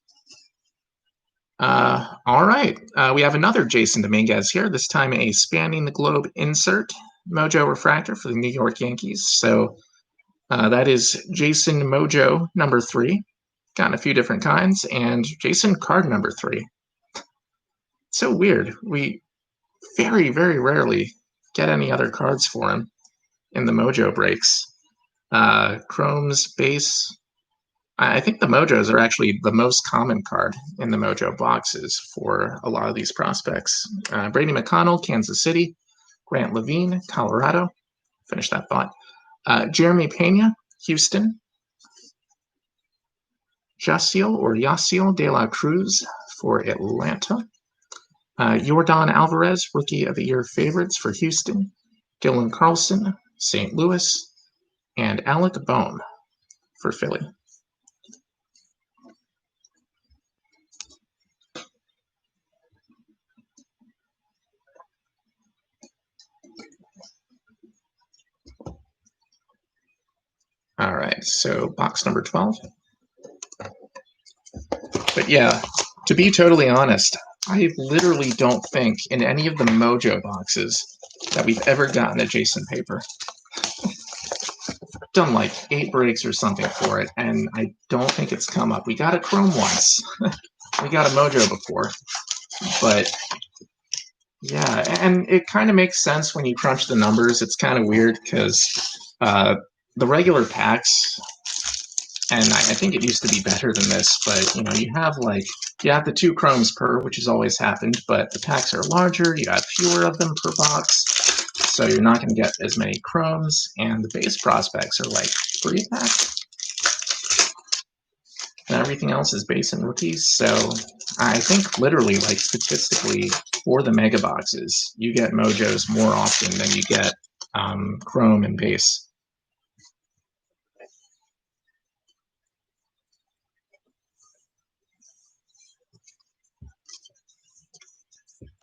All right, we have another Jason Dominguez here, this time a Spanning the Globe insert Mojo refractor for the New York Yankees. So that is Jason Mojo number 3. Gotten a few different kinds, and Jason card number 3. So weird. We very, very rarely get any other cards for him in the Mojo breaks. Chrome's base. I think the Mojos are actually the most common card in the Mojo boxes for a lot of these prospects. Brady McConnell, Kansas City. Grant Levine, Colorado. Finish that thought. Jeremy Pena, Houston. Yasiel de la Cruz for Atlanta. Yordan Alvarez, Rookie of the Year favorites for Houston. Dylan Carlson, St. Louis. And Alec Bohm for Philly. All right, so box number 12. But yeah, to be totally honest, I literally don't think in any of the Mojo boxes that we've ever gotten a Jason paper. Done like 8 breaks or something for it, and I don't think it's come up. We got a Chrome once. We got a Mojo before. But yeah, and it kind of makes sense when you crunch the numbers. It's kind of weird because the regular packs, and I think it used to be better than this, but you know, you have the 2 Chromes per, which has always happened, but the packs are larger, you have fewer of them per box, so you're not going to get as many Chromes, and the base prospects are like 3 packs. And everything else is base and rookies. So I think literally, like statistically, for the mega boxes, you get mojos more often than you get chrome and base.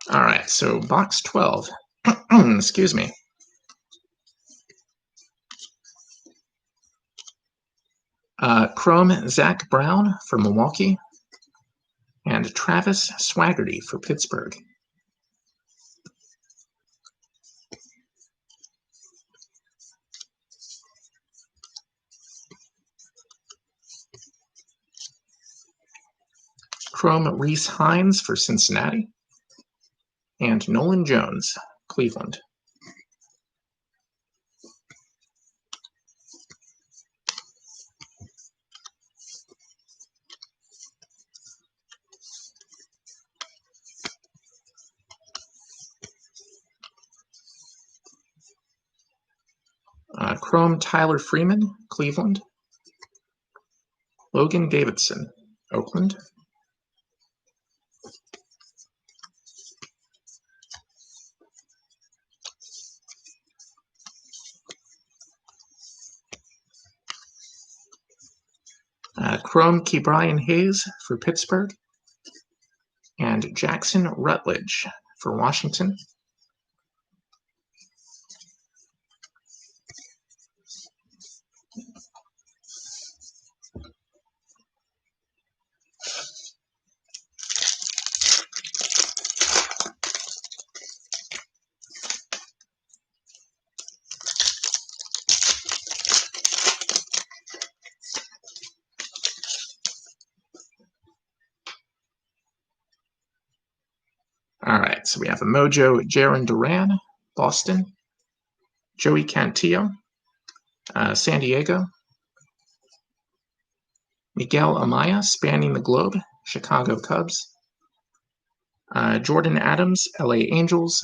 All right, so box 12. Excuse me. Chrome Zach Brown for Milwaukee, and Travis Swaggerty for Pittsburgh. Chrome Reese Hines for Cincinnati, and Nolan Jones, Cleveland. Chrome Tyler Freeman, Cleveland. Logan Davidson, Oakland. Chrome Ke'Bryan Hayes for Pittsburgh, and Jackson Rutledge for Washington. All right, so we have a mojo Jaron Duran, Boston. Joey Cantillo, San Diego. Miguel Amaya, spanning the globe, Chicago Cubs. Jordan Adams, LA Angels.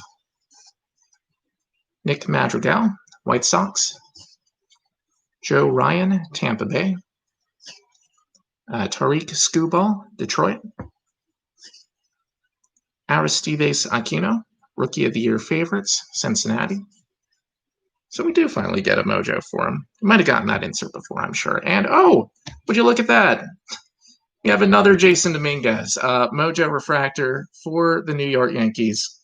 Nick Madrigal, White Sox. Joe Ryan, Tampa Bay. Tariq Skubal, Detroit. Aristides Aquino, Rookie of the Year favorites, Cincinnati. So we do finally get a mojo for him. We might have gotten that insert before, I'm sure. And, oh, would you look at that? We have another Jason Dominguez, mojo refractor for the New York Yankees.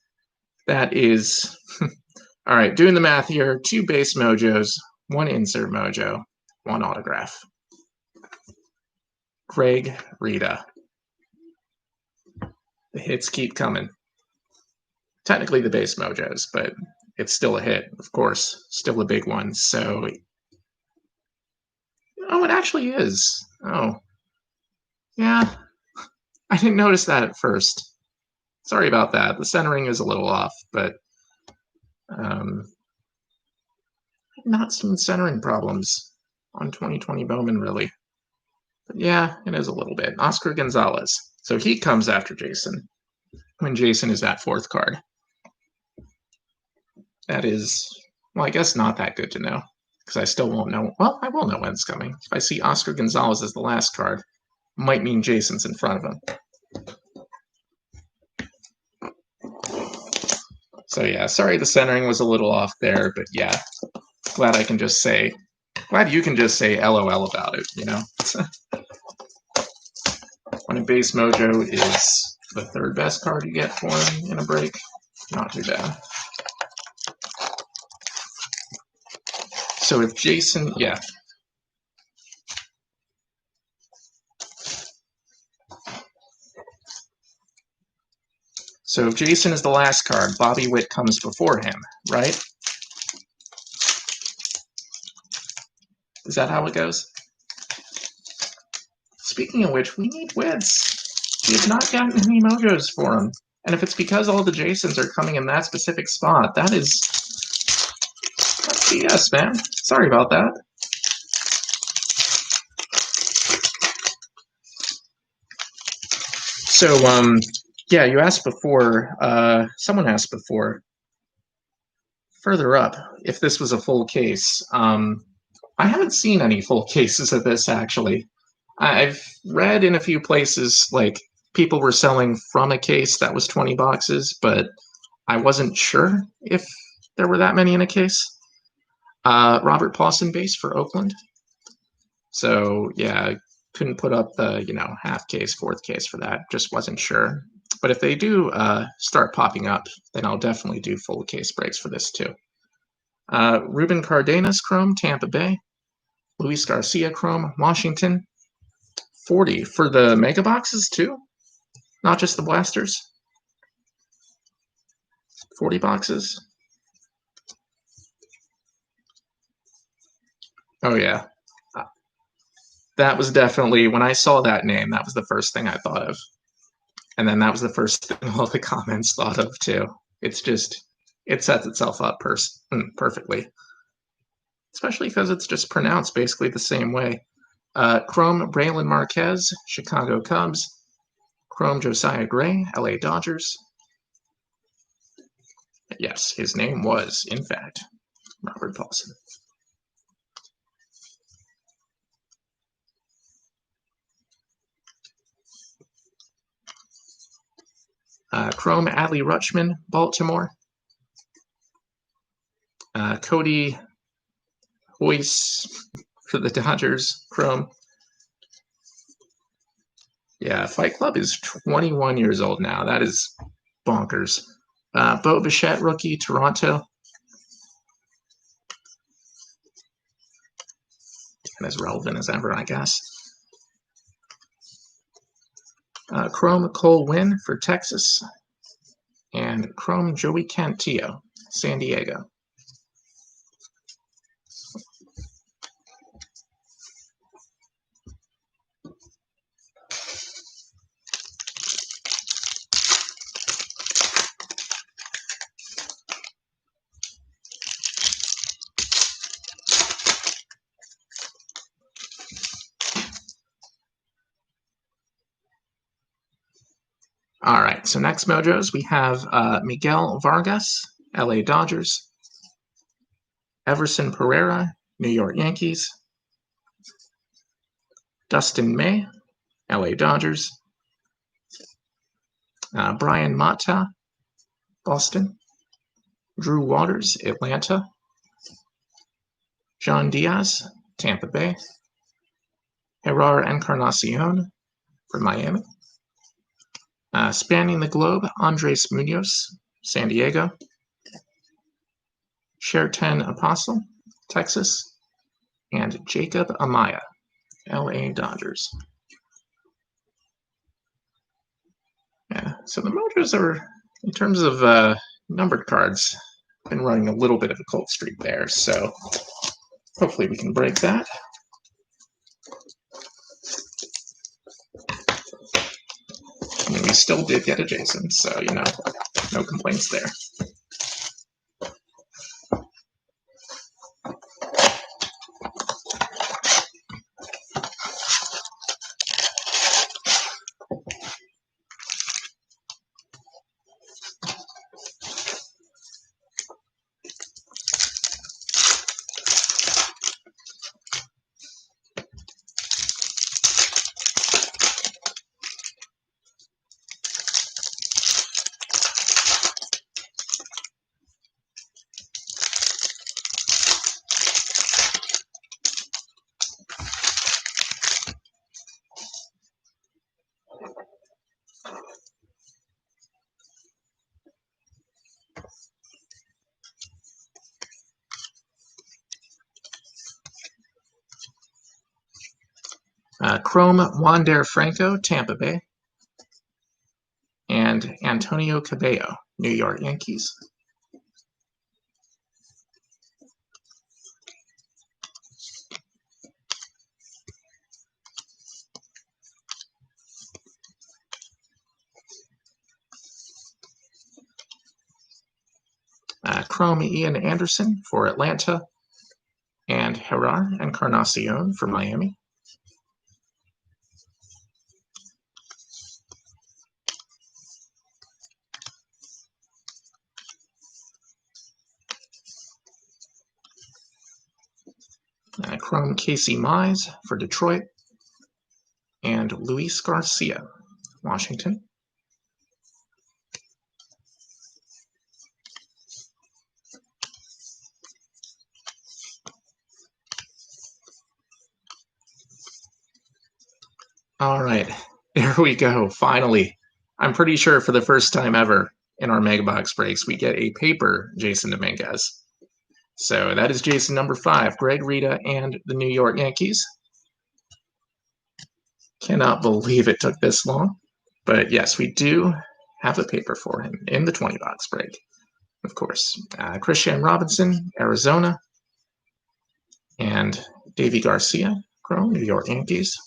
That is, all right, doing the math here, 2 base mojos, 1 insert mojo, 1 autograph. Greg Rita. The hits keep coming. Technically the base mojos, but it's still a hit, of course. Still a big one. So, oh, it actually is. Oh, yeah. I didn't notice that at first. Sorry about that. The centering is a little off, but not some centering problems on 2020 Bowman, really. But yeah, it is a little bit. Oscar Gonzalez. So he comes after Jason when Jason is that 4th card. That is, well, I guess not that good to know, because I still won't know. Well, I will know when it's coming. If I see Oscar Gonzalez as the last card, might mean Jason's in front of him. So yeah, sorry the centering was a little off there, but yeah, glad you can just say LOL about it, you know? When a base mojo is the 3rd best card you get for him in a break, not too bad. So if Jason, yeah. So if Jason is the last card, Bobby Witt comes before him, right? Is that how it goes? Speaking of which, we need Wits. We have not gotten any mojos for him. And if it's because all the Jasons are coming in that specific spot, that's BS, man. Sorry about that. So, yeah, you asked before, someone asked before, further up, if this was a full case. I haven't seen any full cases of this, actually. I've read in a few places like people were selling from a case that was 20 boxes, but I wasn't sure if there were that many in a case. Robert Paulson base for Oakland. So yeah, couldn't put up the half case, fourth case for that. Just wasn't sure. But if they do start popping up, then I'll definitely do full case breaks for this too. Ruben Cardenas Chrome, Tampa Bay. Luis Garcia Chrome, Washington. 40 for the mega boxes too, not just the blasters. 40 boxes. Oh yeah, that was definitely, when I saw that name, that was the first thing I thought of. And then that was the first thing all the comments thought of too. It's just, it sets itself up perfectly. Especially because it's just pronounced basically the same way. Chrome Braylon Marquez, Chicago Cubs. Chrome Josiah Gray, LA Dodgers. Yes, his name was, in fact, Robert Paulson. Chrome Adley Rutschman, Baltimore. Cody Hoyce for the Dodgers, Chrome. Yeah, Fight Club is 21 years old now. That is bonkers. Bo Bichette, rookie, Toronto. And as relevant as ever, I guess. Chrome Cole Winn for Texas. And Chrome Joey Cantillo, San Diego. All right, so next Mojos, we have Miguel Vargas, LA Dodgers. Everson Pereira, New York Yankees. Dustin May, LA Dodgers. Brian Mata, Boston. Drew Waters, Atlanta. John Diaz, Tampa Bay. Gerard Encarnacion for Miami. Spanning the globe, Andres Munoz, San Diego. Sherten Apostle, Texas. And Jacob Amaya, LA Dodgers. Yeah, so the Mojos are, in terms of numbered cards, been running a little bit of a cold streak there, so hopefully we can break that. I mean, we still did get a Jason, so, no complaints there. Chrome Wander Franco, Tampa Bay. And Antonio Cabello, New York Yankees. Chrome Ian Anderson for Atlanta. And Gerard Encarnacion for Miami. Chrome Casey Mize for Detroit. and Luis Garcia, Washington. All right, there we go. Finally, I'm pretty sure for the first time ever in our Mega Box breaks, we get a paper Jason Dominguez. So that is Jason number 5, Greg Rita and the New York Yankees. Cannot believe it took this long. But yes, we do have a paper for him in the 20 box break, of course. Christian Robinson, Arizona, and Davy Garcia, Chrome, New York Yankees.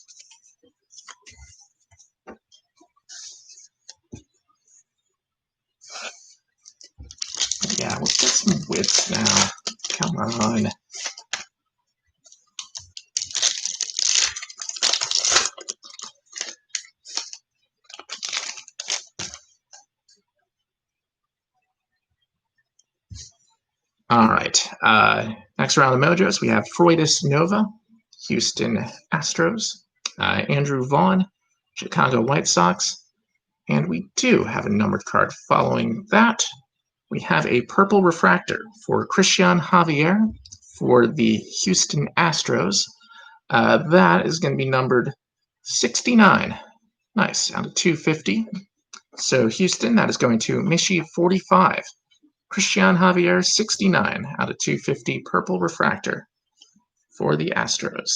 Yeah, let's get some widths now. Come on. All right. Next round of Mojos, we have Freudis Nova, Houston Astros, Andrew Vaughn, Chicago White Sox, and we do have a numbered card following that. We have a purple refractor for Christian Javier for the Houston Astros. That is going to be numbered 69. Nice, out of 250. So Houston, that is going to Mishi 45. Christian Javier 69 out of 250 purple refractor for the Astros.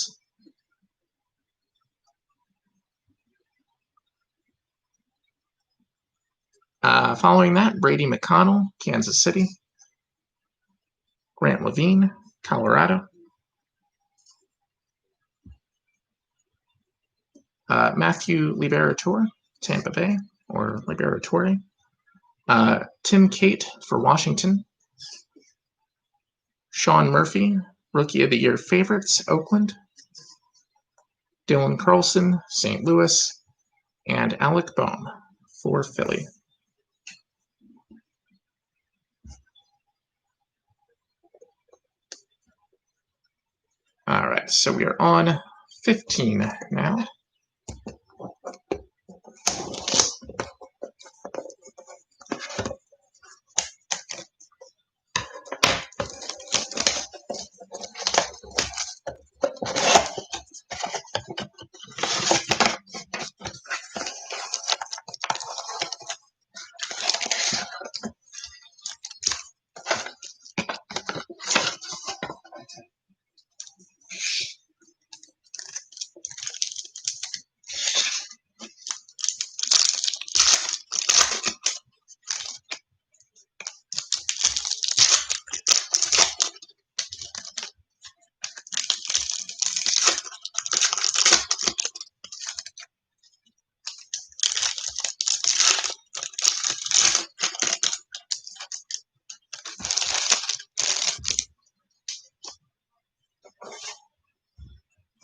Following that, Brady McConnell, Kansas City. Grant Levine, Colorado. Matthew Liberatore, Tampa Bay, or Liberatore. Tim Cate for Washington. Sean Murphy, Rookie of the Year favorites, Oakland. Dylan Carlson, St. Louis. And Alec Bohm for Philly. All right, so we are on 15 now.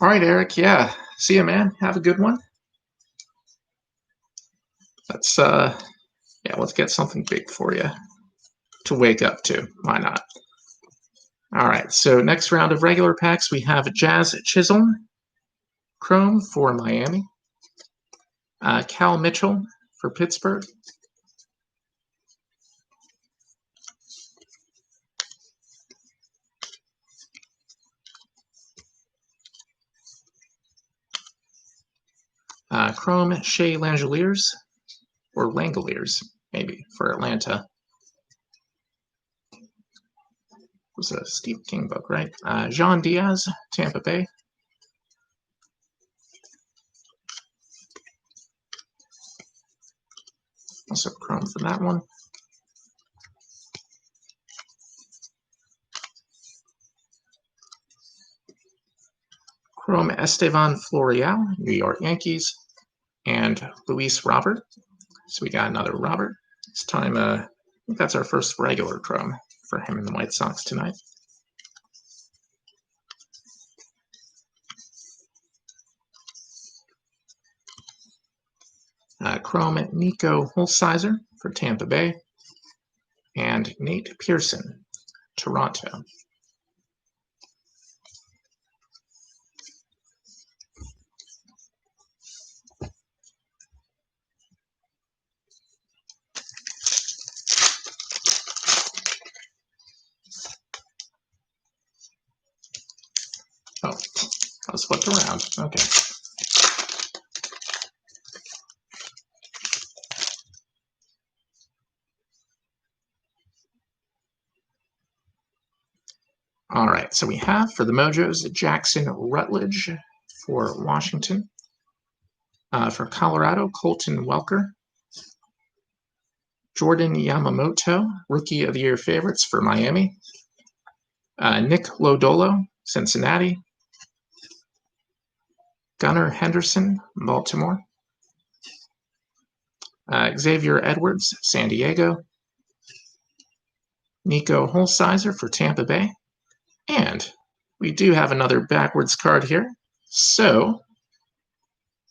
All right, Eric. Yeah. See you, man. Have a good one. Let's get something big for you to wake up to. Why not? All right. So next round of regular packs, we have Jazz Chisholm, Chrome for Miami. Cal Mitchell for Pittsburgh. Chrome Shea Langeliers, or Langoliers, maybe, for Atlanta. It was a Stephen King book, right? Jean Diaz, Tampa Bay. Also Chrome for that one. Chrome Estevan Florial, New York Yankees. And Luis Robert. So we got another Robert. This time, I think that's our first regular Chrome for him in the White Sox tonight. Chrome Nico Holsizer for Tampa Bay. And Nate Pearson, Toronto. flipped around. Okay. All right, so we have for the Mojos Jackson Rutledge for Washington. For Colorado, Colton Welker. Jordan Yamamoto, Rookie of the Year favorites for Miami. Nick Lodolo, Cincinnati. Gunnar Henderson, Baltimore. Xavier Edwards, San Diego. Nico Holsizer for Tampa Bay. And we do have another backwards card here. So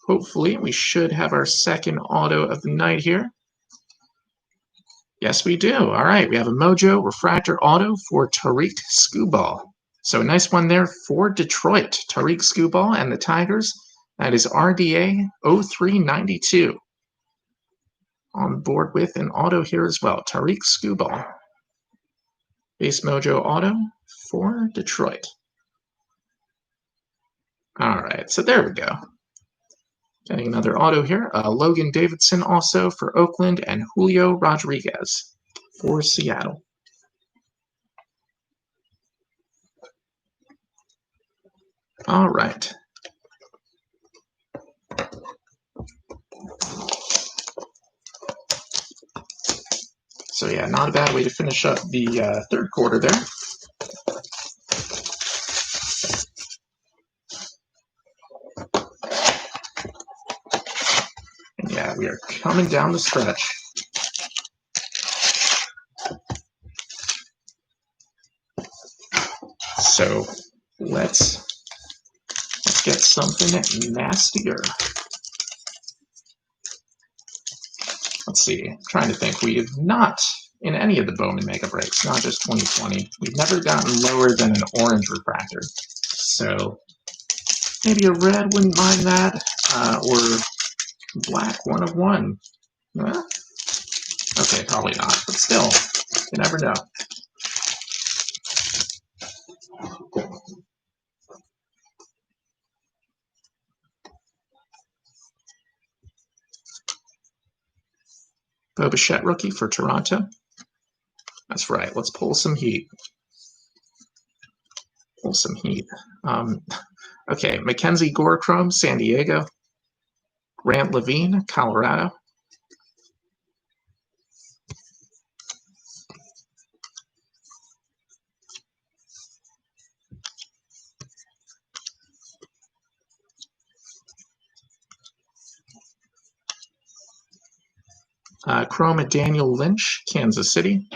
hopefully we should have our second auto of the night here. Yes, we do. All right, we have a Mojo Refractor Auto for Tariq Skubal. So a nice one there for Detroit. Tariq Skubal and the Tigers. That is RDA 0392. On board with an auto here as well. Tariq Skubal. Base Mojo Auto for Detroit. All right, so there we go. Getting another auto here. Logan Davidson also for Oakland, and Julio Rodriguez for Seattle. All right. So yeah, not a bad way to finish up the third quarter there. And yeah, we are coming down the stretch. So let's get something nastier. Let's see, I'm trying to think. We have not, in any of the Bowman Mega Breaks, not just 2020, we've never gotten lower than an orange refractor. So maybe a red wouldn't mind that, or black 1 of 1. Okay, probably not, but still, you never know. Bo Bichette rookie for Toronto. That's right. Let's pull some heat. Pull some heat. Okay, Mackenzie Gorechrome, San Diego. Grant Levine, Colorado. Chrome Daniel Lynch, Kansas City.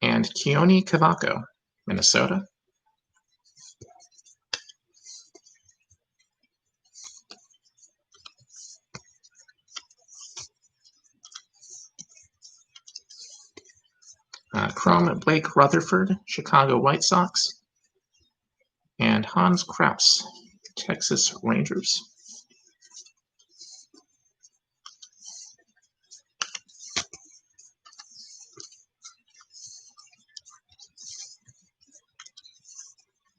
And Keone Cavaco, Minnesota. Chrome Blake Rutherford, Chicago White Sox. And Hans Kraus, Texas Rangers.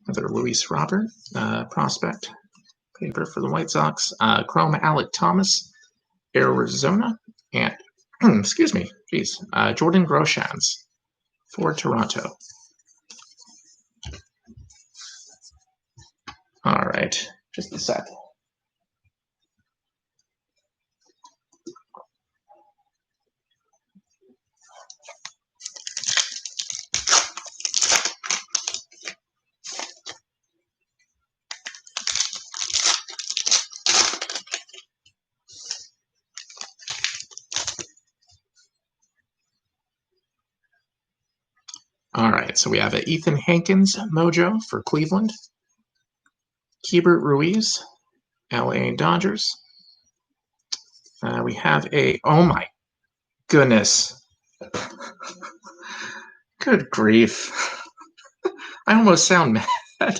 Another Luis Robert prospect paper for the White Sox. Chrome Alec Thomas, Arizona. And, excuse me, Jordan Groshans for Toronto. All right, just a sec. All right, so we have a Ethan Hankins Mojo for Cleveland. Keibert Ruiz, LA Dodgers. We have a, oh my goodness. Good grief. I almost sound mad.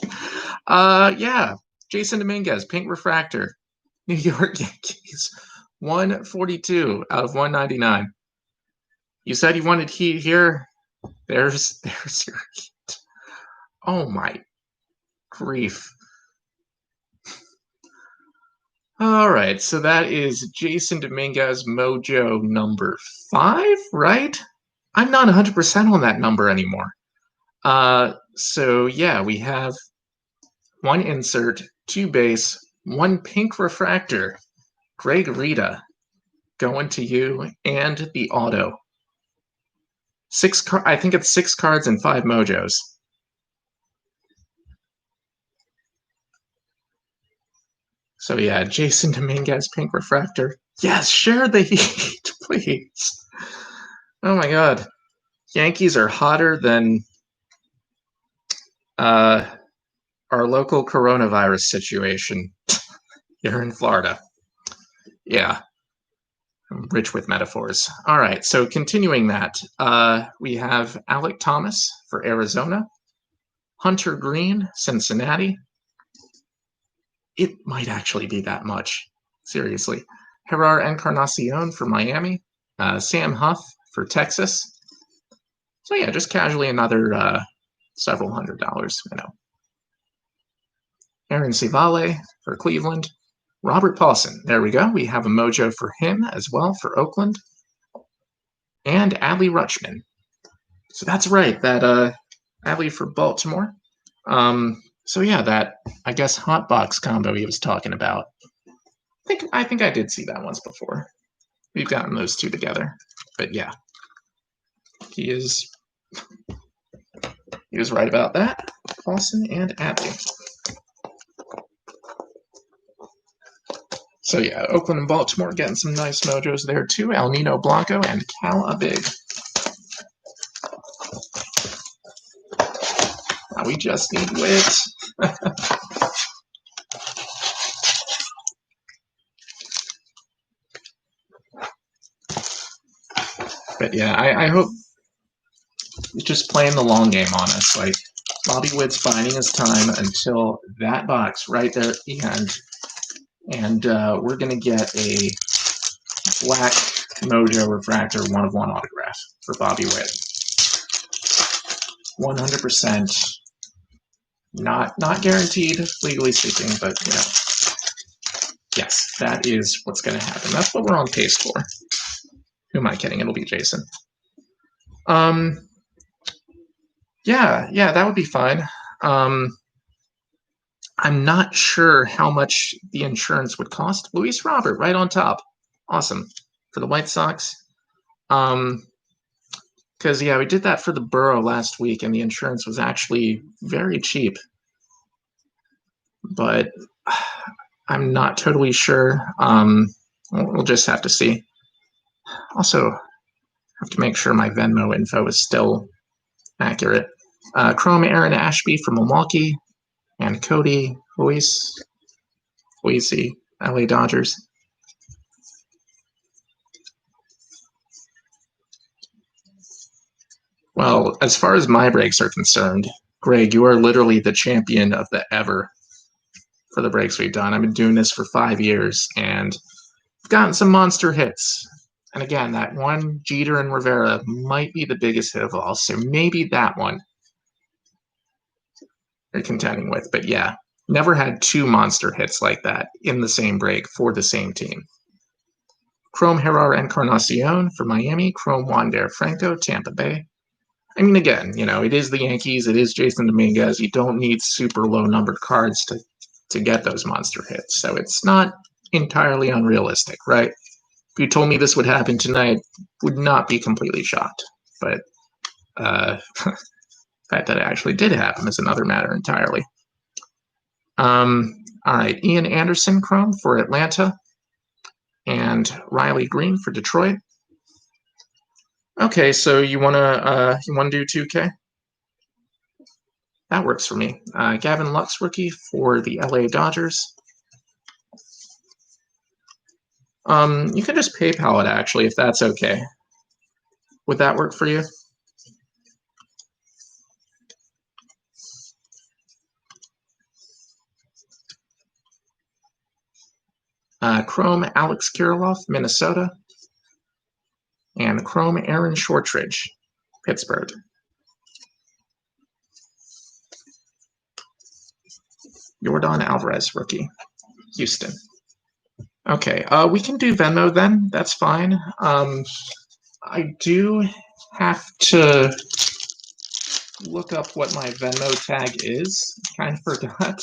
Yeah, Jason Dominguez, Pink Refractor, New York Yankees. 142 out of 199. You said you wanted heat here. There's your heat. Oh my grief. All right, so that is Jason Dominguez Mojo number 5, right? I'm not 100% on that number anymore. So yeah, we have one insert, 2 base, 1 pink refractor. Greg Rita going to you, and the auto. I think it's 6 cards and 5 mojos. So yeah, Jason Dominguez, pink refractor. Yes, share the heat, please. Oh my god. Yankees are hotter than our local coronavirus situation here in Florida. Yeah, I'm rich with metaphors. All right, so continuing that, we have Alec Thomas for Arizona, Hunter Green, Cincinnati. It might actually be that much, seriously. Gerard Encarnacion for Miami, Sam Huff for Texas. So yeah, just casually another several $100s, you know. Aaron Civale for Cleveland. Robert Paulson, there we go. We have a mojo for him as well for Oakland. And Adley Rutschman. So that's right, that Adley for Baltimore. So yeah, that, I guess, hot box combo he was talking about. I think I did see that once before. We've gotten those two together. But yeah, he is right about that. Paulson and Adley. So yeah, Oakland and Baltimore getting some nice mojos there too. El Nino Blanco and Cal Abig. Now we just need wit. But yeah, I hope he's just playing the long game on us. Like, Bobby Witt's biding his time until that box right there at the end. And we're going to get a black Mojo Refractor 1/1 autograph for Bobby Witt. 100%. Not guaranteed, legally speaking, but, you know. Yes, that is what's going to happen. That's what we're on pace for. Who am I kidding? It'll be Jason. Yeah, that would be fine. I'm not sure how much the insurance would cost. Luis Robert, right on top. Awesome. For the White Sox. Because, yeah, we did that for the Burrow last week, and the insurance was actually very cheap. But I'm not totally sure. We'll just have to see. Also, have to make sure my Venmo info is still accurate. Chrome Aaron Ashby from Milwaukee, and Cody Luisi, LA Dodgers. Well, as far as my breaks are concerned, Greg, you are literally the champion of the ever for the breaks we've done. I've been doing this for 5 years, and I've gotten some monster hits. And again, that one, Jeter and Rivera, might be the biggest hit of all, so maybe that one you're contending with. But yeah, never had 2 monster hits like that in the same break for the same team. Chrome Gerard Encarnacion for Miami, Chrome Wander Franco, Tampa Bay. I mean, again, you know, it is the Yankees, it is Jason Dominguez. You don't need super low numbered cards to get those monster hits. So it's not entirely unrealistic, right? If you told me this would happen tonight, would not be completely shocked. But the fact that it actually did happen is another matter entirely. All right, Ian Anderson Chrome for Atlanta, and Riley Green for Detroit. Okay, so you wanna do 2K? That works for me. Gavin Lux rookie for the LA Dodgers. You can just PayPal it actually, if that's okay. Would that work for you? Chrome Alex Kirilloff, Minnesota, and Chrome Aaron Shortridge, Pittsburgh. Yordan Alvarez rookie, Houston. Okay, we can do Venmo then. That's fine. I do have to look up what my Venmo tag is. Kind of forgot.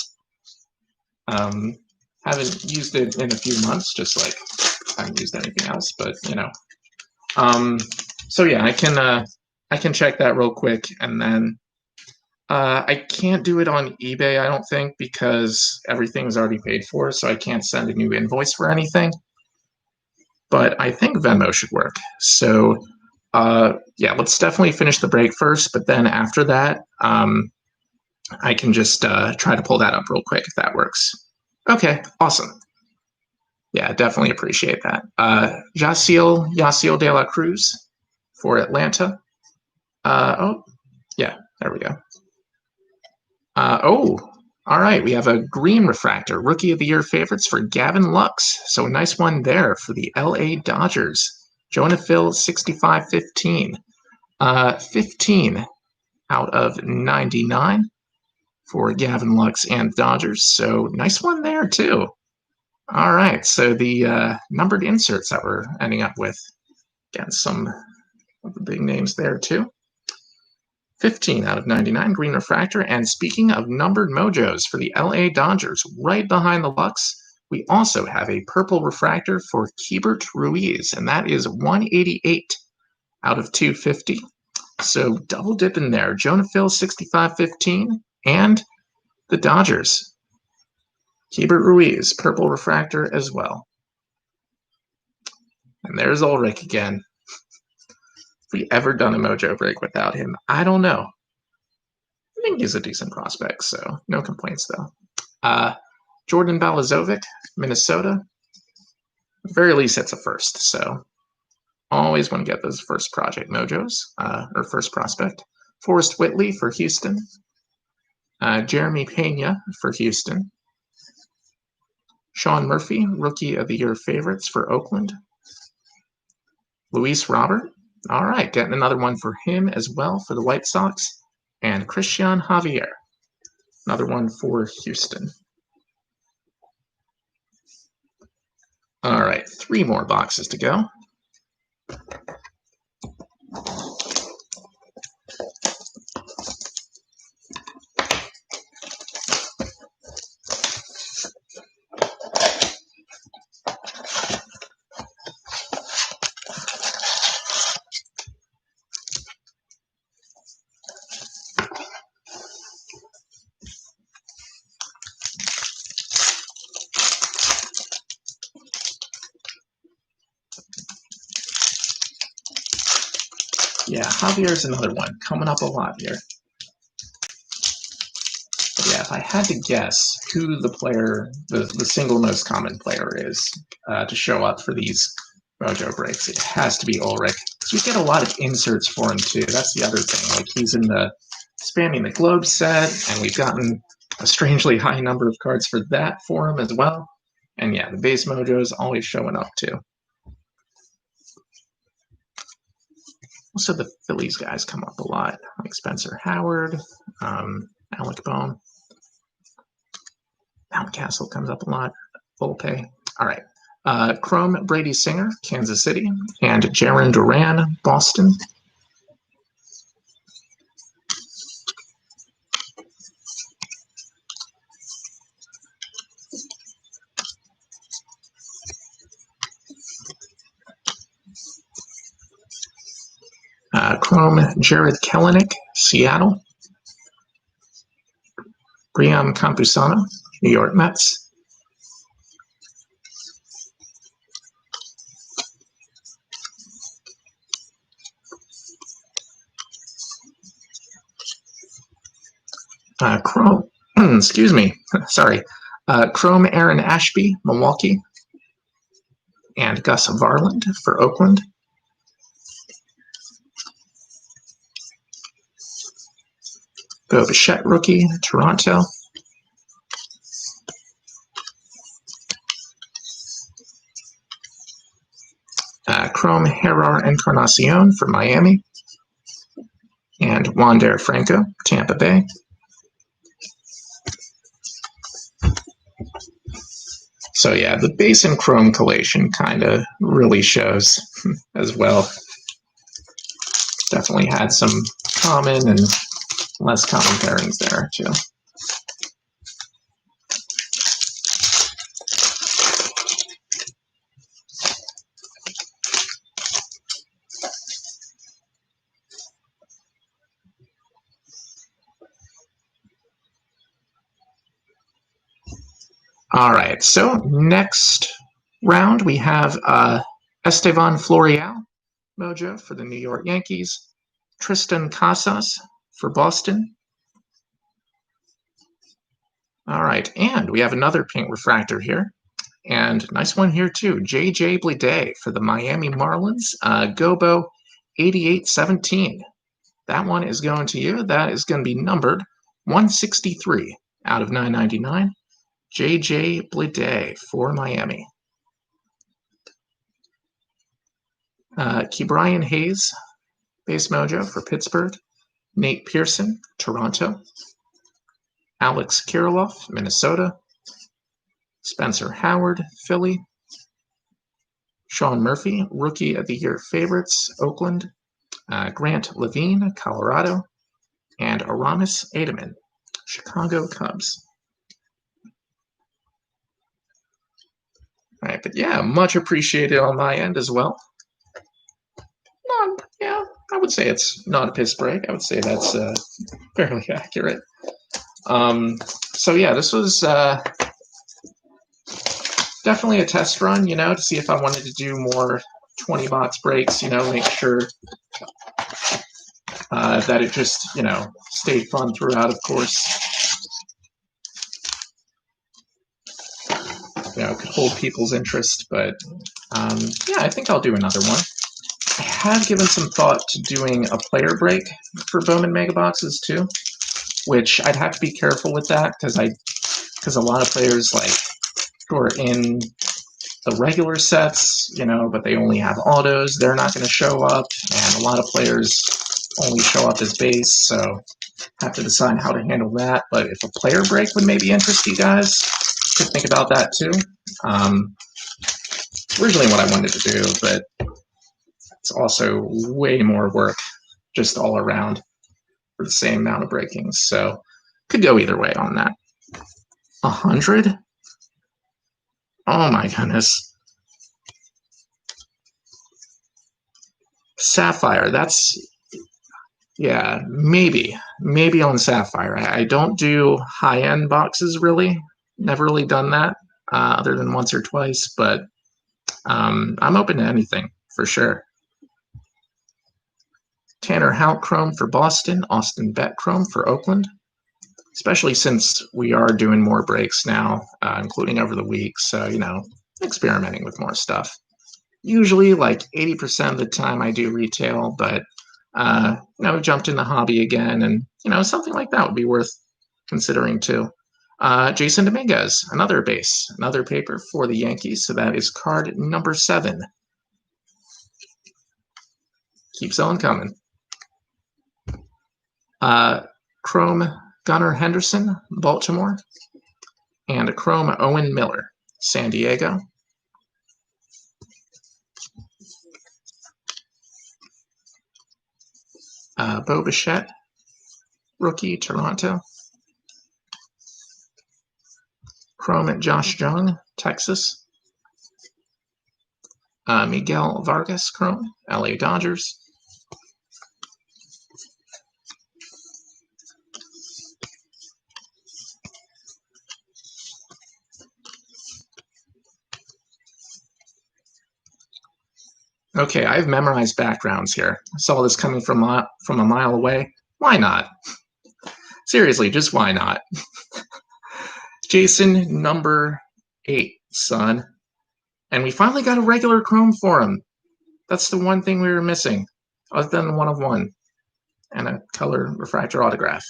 Um, haven't used it in a few months, just like I haven't used anything else, but you know. So yeah, I can check that real quick, and then I can't do it on eBay, I don't think, because everything's already paid for, so I can't send a new invoice for anything. But I think Venmo should work. So yeah, let's definitely finish the break first, but then after that, I can just try to pull that up real quick if that works. Okay, awesome. Yeah, definitely appreciate that. Yasiel de la Cruz for Atlanta. Oh, yeah, there we go. Oh, all right. We have a green refractor, Rookie of the Year favorites for Gavin Lux. So a nice one there for the LA Dodgers. Jonah Phil, 65-15. 15 out of 99 for Gavin Lux and Dodgers. So nice one there, too. All right. So the numbered inserts that we're ending up with. Again, some of the big names there, too. 15 out of 99, green refractor. And speaking of numbered mojos for the LA Dodgers, right behind the Lux, we also have a purple refractor for Keibert Ruiz, and that is 188 out of 250. So double dip in there. Jonah Phil, 65-15, and the Dodgers. Keibert Ruiz, purple refractor as well. And there's Ulrich again. If we ever done a mojo break without him, I don't know. I think he's a decent prospect, so no complaints though. Jordan Balazovic, Minnesota. At the very least, it's a first, so always want to get those first project mojos, or first prospect. Forrest Whitley for Houston. Jeremy Pena for Houston. Sean Murphy, Rookie of the Year favorites for Oakland. Luis Robert. All right, getting another one for him as well for the White Sox. And Christian Javier. Another one for Houston. All right, 3 more boxes to go. Yeah, Javier's another one, coming up a lot here. But yeah, if I had to guess who the player, the single most common player is to show up for these mojo breaks, it has to be Ulrich. Because we get a lot of inserts for him too. That's the other thing. Like he's in the Spamming the Globe set, and we've gotten a strangely high number of cards for that for him as well. And yeah, the base mojo is always showing up too. Also, the Phillies guys come up a lot, like Spencer Howard, Alec Bohm. Mountcastle comes up a lot. Volpe. All right. Chrome Brady Singer, Kansas City, and Jaron Duran, Boston. Chrome Jared Kelenic, Seattle. Briam Campusano, New York Mets. Chrome, excuse me, sorry. Chrome Aaron Ashby, Milwaukee. And Gus Varland for Oakland. Bo Bichette rookie, Toronto. Chrome Gerard Encarnacion for Miami. And Wander Franco, Tampa Bay. So yeah, the base and chrome collation kind of really shows as well. Definitely had some common and less common pairings there too. All right, so next round we have Estevan Florial, Mojo for the New York Yankees, Tristan Casas for Boston. All right, and we have another pink refractor here, and nice one here too, J.J. Bleday for the Miami Marlins, Gobo 8817. That one is going to you. That is going to be numbered 163 out of 999. J.J. Bleday for Miami. Ke'Bryan Hayes, base mojo for Pittsburgh. Nate Pearson, Toronto. Alex Kirilloff, Minnesota. Spencer Howard, Philly. Sean Murphy, Rookie of the Year favorites, Oakland. Grant Levine, Colorado. And Aramis Ademan, Chicago Cubs. All right, but yeah, much appreciated on my end as well. Yeah, I would say it's not a piss break. I would say that's fairly accurate. So yeah, this was definitely a test run, to see if I wanted to do more 20 box breaks, make sure that it just, stayed fun throughout, of course. Could hold people's interest, but yeah, I think I'll do another one. I have given some thought to doing a player break for Bowman Mega Boxes too, which I'd have to be careful with that because a lot of players who are in the regular sets, but they only have autos, they're not going to show up, and a lot of players only show up as base, so have to decide how to handle that. But if a player break would maybe interest you guys, could think about that too. It's originally what I wanted to do, but it's also way more work just all around for the same amount of breakings. So could go either way on that. 100? Oh my goodness. Sapphire, that's, yeah, maybe on Sapphire. I don't do high-end boxes really. Never really done that other than once or twice, but I'm open to anything for sure. Tanner Houck Chrome for Boston, Austin Beck Chrome for Oakland, especially since we are doing more breaks now, including over the week, so, experimenting with more stuff. Usually, 80% of the time I do retail, but, jumped in the hobby again, and, something like that would be worth considering too. Jason Dominguez, another base, another paper for the Yankees, so that is card number 7. Keeps on coming. Chrome Gunnar Henderson, Baltimore, and a Chrome Owen Miller, San Diego. Bo Bichette, Rookie, Toronto. Chrome Josh Jung, Texas. Miguel Vargas Chrome, LA Dodgers. Okay, I've memorized backgrounds here. I saw this coming from a mile away. Why not? Seriously, just why not? Jason, number 8, son. And we finally got a regular Chrome for him. That's the one thing we were missing, other than 1 of 1 and a color refractor autograph.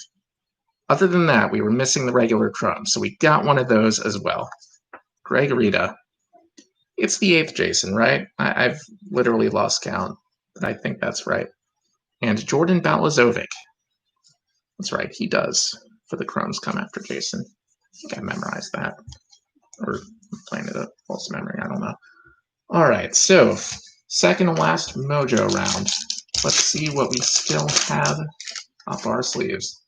Other than that, we were missing the regular Chrome, so we got one of those as well. Greg Rita. It's the 8th Jason, right? I've literally lost count, but I think that's right. And Jordan Balazovic. That's right, he does. For the Chromes come after Jason. I think I memorized that. Or playing it up. false memory, I don't know. All right, so second to last mojo round. Let's see what we still have up our sleeves.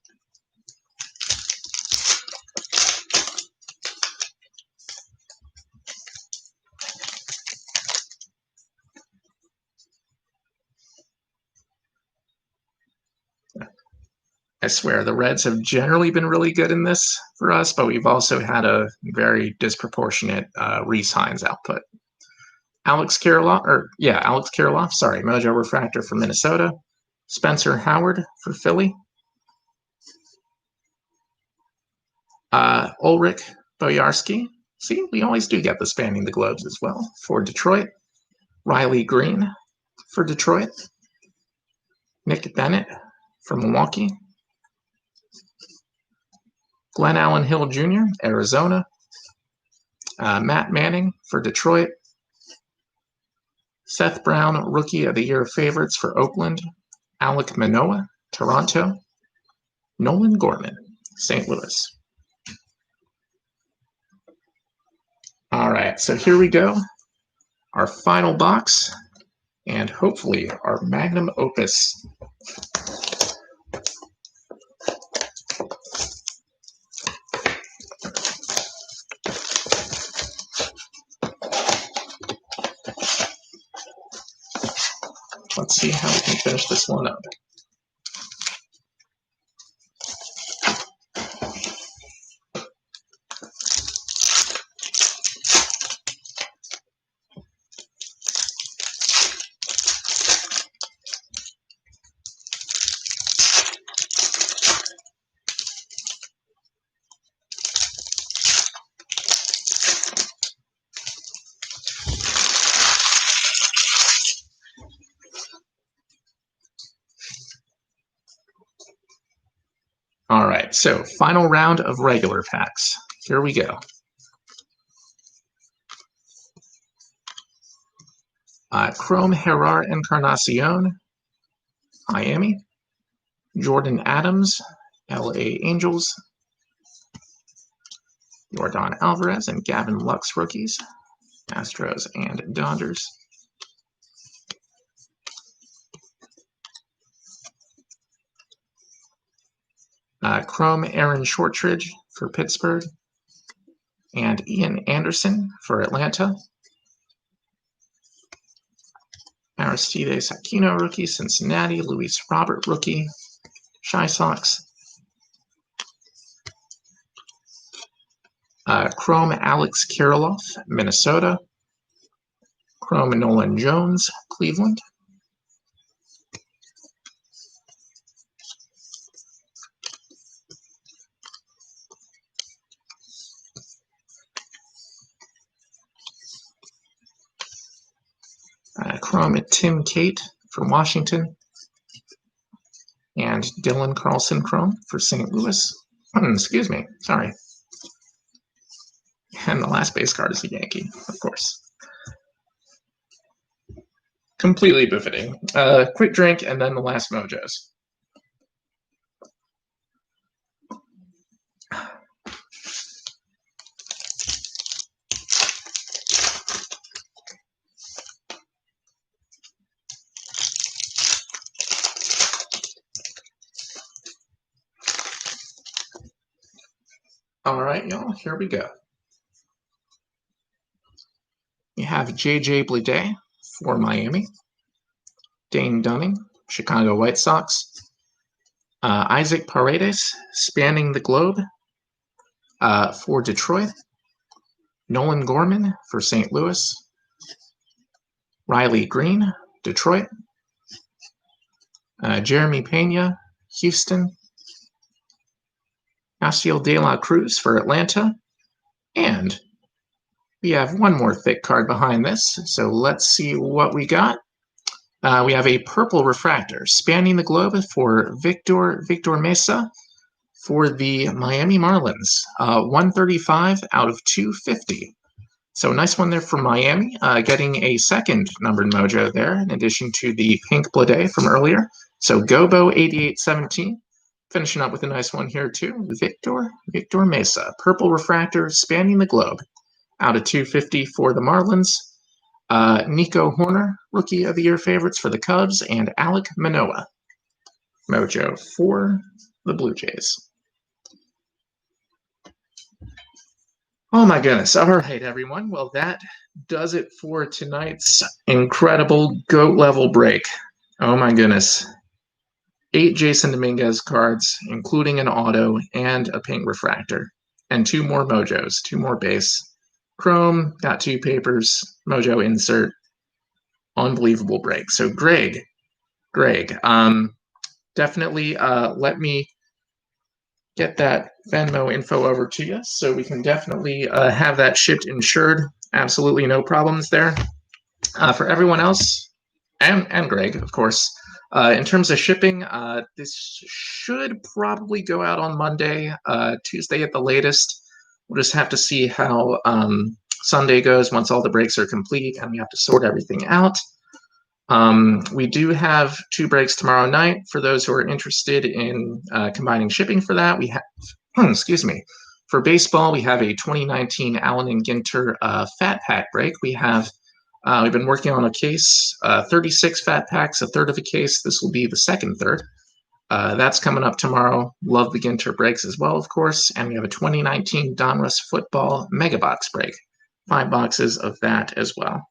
I swear, the Reds have generally been really good in this for us, but we've also had a very disproportionate Rhys Hines output. Alex Kirilloff, sorry, Mojo Refractor for Minnesota. Spencer Howard for Philly. Ulrich Bojarski. See, we always do get the spanning the globes as well for Detroit. Riley Green for Detroit. Nick Bennett for Milwaukee. Glenn Allen Hill Jr., Arizona. Matt Manning for Detroit. Seth Brown, Rookie of the Year favorites for Oakland. Alek Manoah, Toronto. Nolan Gorman, St. Louis. All right, so here we go. Our final box, and hopefully our magnum opus. Let's see how we can finish this one up. All right, so final round of regular packs. Here we go. Chrome Herrera Encarnacion, Miami. Jordan Adams, LA Angels. Yordan Alvarez and Gavin Lux rookies, Astros and Dodgers. Chrome Aaron Shortridge for Pittsburgh, and Ian Anderson for Atlanta. Aristides Aquino rookie, Cincinnati. Luis Robert rookie, Chi Sox. Chrome Alex Kirilloff, Minnesota. Chrome Nolan Jones, Cleveland. Chrome Tim Cate for Washington. And Dylan Carlson Chrome for St. Louis. Excuse me, sorry. And the last base card is a Yankee, of course. Completely befitting. Quick drink and then the last mojos. All right, y'all, here we go. You have J.J. Bleday for Miami. Dane Dunning, Chicago White Sox. Isaac Paredes, spanning the globe for Detroit. Nolan Gorman for St. Louis. Riley Green, Detroit. Jeremy Pena, Houston. Yasiel De La Cruz for Atlanta. And we have one more thick card behind this, so let's see what we got. We have a purple refractor spanning the globe for Victor Mesa for the Miami Marlins. 135 out of 250. So a nice one there for Miami, getting a second numbered mojo there in addition to the pink Bleday from earlier. So Gobo 8817. Finishing up with a nice one here too. Victor Mesa, purple refractor spanning the globe. out of 250 for the Marlins. Nico Horner, Rookie of the Year favorites for the Cubs, and Alek Manoah, Mojo for the Blue Jays. Oh my goodness. All right, everyone. Well, that does it for tonight's incredible GOAT level break. Oh my goodness. 8 Jason Dominguez cards, including an auto and a pink refractor, and 2 more Mojos, 2 more base. Chrome, got 2 papers, Mojo insert. Unbelievable break. So Greg, definitely let me get that Venmo info over to you so we can definitely have that shipped insured. Absolutely no problems there. For everyone else, and Greg, of course, in terms of shipping, this should probably go out on Monday, Tuesday at the latest. We'll just have to see how Sunday goes once all the breaks are complete and we have to sort everything out. We do have 2 breaks tomorrow night. For those who are interested in combining shipping for that, we have, excuse me, for baseball, we have a 2019 Allen and Ginter Fat Pack break. We've been working on a case, 36 Fat Packs, a third of a case. This will be the second third. That's coming up tomorrow. Love the Ginter breaks as well, of course. And we have a 2019 Donruss Football Mega Box break. 5 boxes of that as well.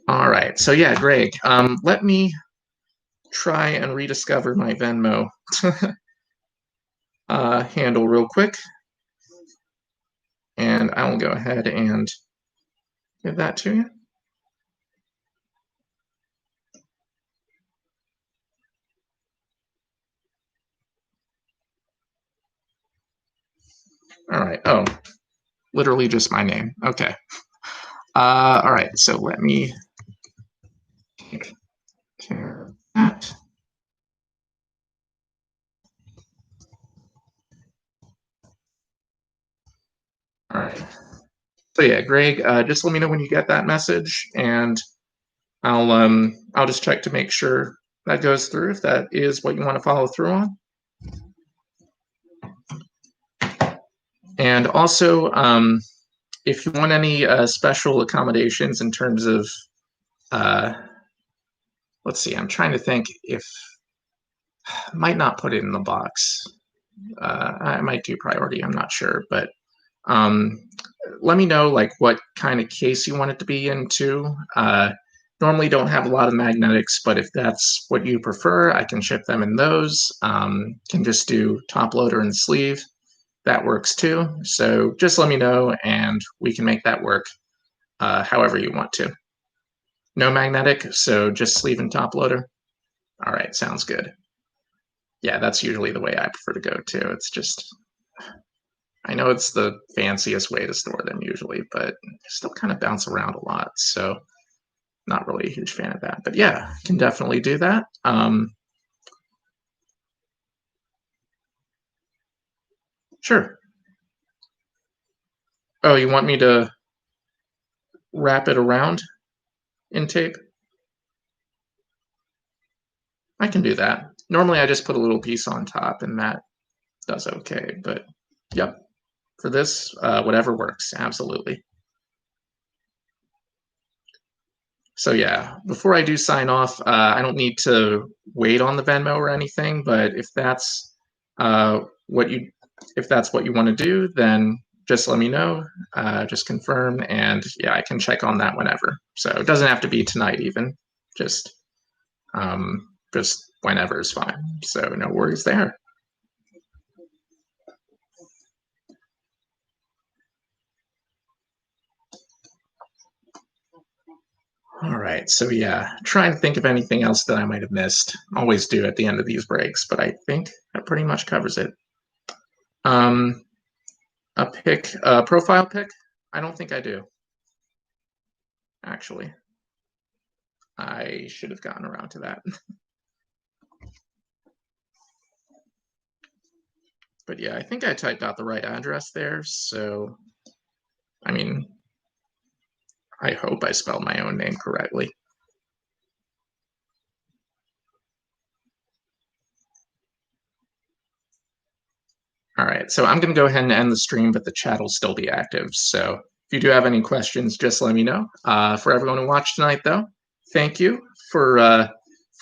All right, so yeah, Greg, let me try and rediscover my Venmo handle real quick. And I will go ahead and give that to you. All right, oh, literally just my name. Okay. All right, so let me take care of that. All right. So yeah, Greg, just let me know when you get that message, and I'll just check to make sure that goes through if that is what you want to follow through on. And also, if you want any special accommodations in terms of, let's see, I'm trying to think if I might not put it in the box. I might do priority. I'm not sure, but let me know like what kind of case you want it to be into. Normally don't have a lot of magnetics, but if that's what you prefer, I can ship them in those. Can just do top loader and sleeve. That works too. So just let me know and we can make that work however you want to. No magnetic, so just sleeve and top loader. All right, sounds good. Yeah, that's usually the way I prefer to go too. It's just, I know it's the fanciest way to store them usually, but still kind of bounce around a lot. So not really a huge fan of that. But yeah, can definitely do that. Sure. Oh, you want me to wrap it around in tape? I can do that. Normally I just put a little piece on top and that does okay. But yep, for this, whatever works. Absolutely. So yeah, before I do sign off, I don't need to wait on the Venmo or anything, but if that's what you want to do, then just let me know, just confirm, and yeah, I can check on that whenever. So it doesn't have to be tonight even, just whenever is fine. So no worries there. All right, so yeah, try and think of anything else that I might have missed. Always do at the end of these breaks, but I think that pretty much covers it. A profile pic? I don't think I do. Actually, I should have gotten around to that. But yeah, I think I typed out the right address there. So, I mean, I hope I spelled my own name correctly. All right. right, so I'm going to go ahead and end the stream, but the chat will still be active. So if you do have any questions, just let me know. For everyone who watched tonight, though, thank you for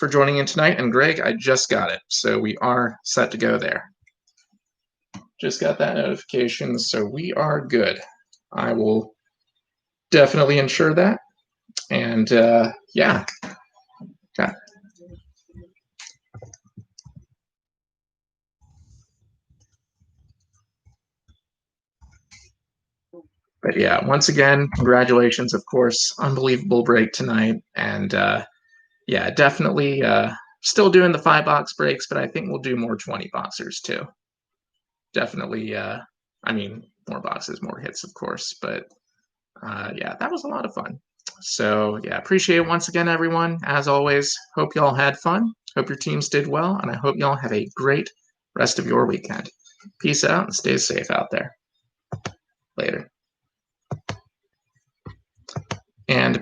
joining in tonight. And Greg, I just got it, so we are set to go there. Just got that notification, so we are good. I will definitely ensure that. And yeah. Okay. But yeah, once again, congratulations, of course. Unbelievable break tonight. And yeah, definitely still doing the 5-box breaks, but I think we'll do more 20 boxers too. Definitely, I mean, more boxes, more hits, of course. But yeah, that was a lot of fun. So yeah, appreciate it once again, everyone. As always, hope y'all had fun. Hope your teams did well. And I hope y'all have a great rest of your weekend. Peace out and stay safe out there. Later.